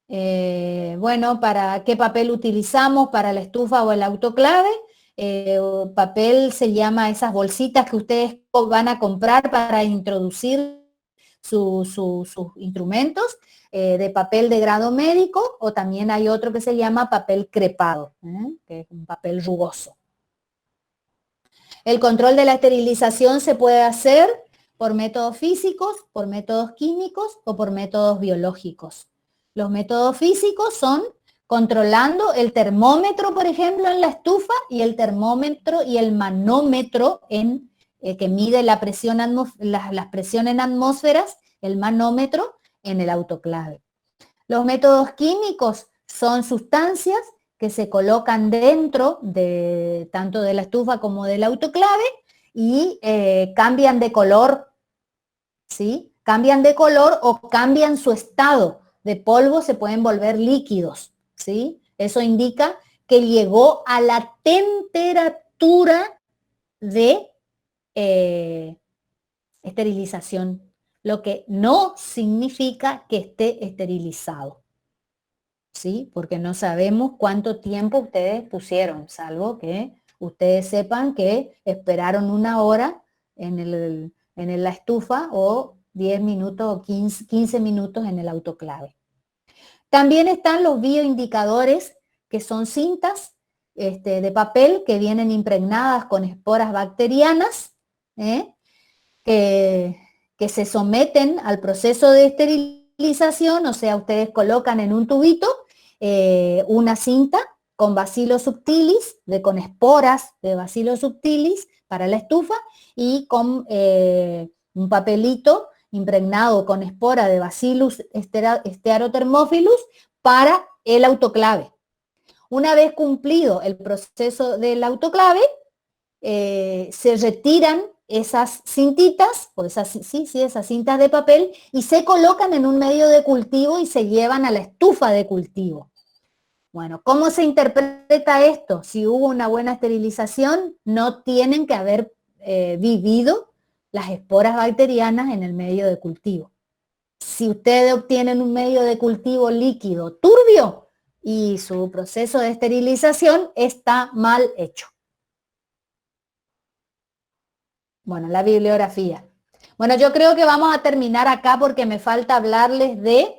[SPEAKER 1] Bueno, ¿para qué papel utilizamos? ¿Para la estufa o el autoclave? Papel se llama esas bolsitas que ustedes van a comprar para introducir sus instrumentos, de papel de grado médico, o también hay otro que se llama papel crepado, que es un papel rugoso. El control de la esterilización se puede hacer por métodos físicos, por métodos químicos o por métodos biológicos. Los métodos físicos son controlando el termómetro, por ejemplo, en la estufa, y el termómetro y el manómetro que mide la presión las presiones en atmósferas, el manómetro en el autoclave. Los métodos químicos son sustancias que se colocan dentro tanto de la estufa como del autoclave y cambian de color, ¿sí? Cambian de color o cambian su estado. De polvo se pueden volver líquidos, ¿sí? Eso indica que llegó a la temperatura de esterilización, lo que no significa que esté esterilizado, ¿sí? Porque no sabemos cuánto tiempo ustedes pusieron, salvo que ustedes sepan que esperaron 1 hora en la estufa o 10 minutos o 15 minutos en el autoclave. También están los bioindicadores, que son cintas de papel que vienen impregnadas con esporas bacterianas, que se someten al proceso de esterilización, o sea, ustedes colocan en un tubito una cinta con Bacillus subtilis, con esporas de Bacillus subtilis para la estufa, y con un papelito impregnado con espora de Bacillus stearothermophilus para el autoclave. Una vez cumplido el proceso del autoclave, se retiran esas cintitas, o esas cintas de papel, y se colocan en un medio de cultivo y se llevan a la estufa de cultivo. Bueno, ¿cómo se interpreta esto? Si hubo una buena esterilización, no tienen que haber vivido las esporas bacterianas en el medio de cultivo. Si ustedes obtienen un medio de cultivo líquido turbio y su proceso de esterilización está mal hecho. Bueno, la bibliografía. Bueno, yo creo que vamos a terminar acá porque me falta hablarles de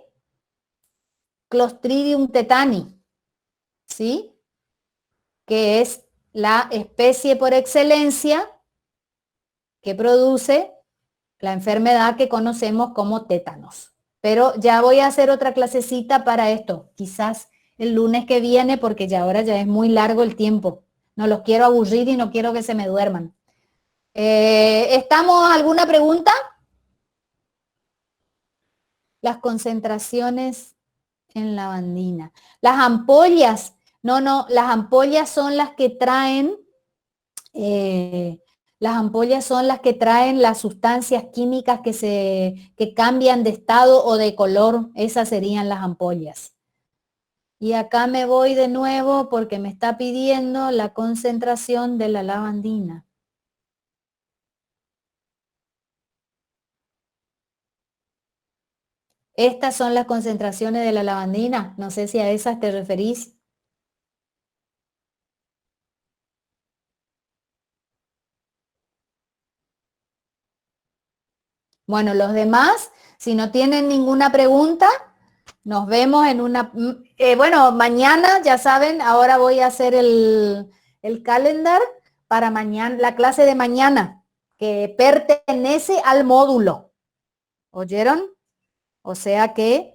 [SPEAKER 1] Clostridium tetani, ¿sí? Que es la especie por excelencia que produce la enfermedad que conocemos como tétanos. Pero ya voy a hacer otra clasecita para esto, quizás el lunes que viene, porque ya ahora ya es muy largo el tiempo. No los quiero aburrir y no quiero que se me duerman. ¿Estamos? ¿Alguna pregunta? Las concentraciones en lavandina. Las ampollas, no, las ampollas son las que traen, las sustancias químicas que cambian de estado o de color, esas serían las ampollas. Y acá me voy de nuevo porque me está pidiendo la concentración de la lavandina. Estas son las concentraciones de la lavandina. No sé si a esas te referís. Bueno, los demás, si no tienen ninguna pregunta, nos vemos en una... bueno, mañana, ya saben, ahora voy a hacer el calendar para mañana, la clase de mañana, que pertenece al módulo. ¿Oyeron? O sea que...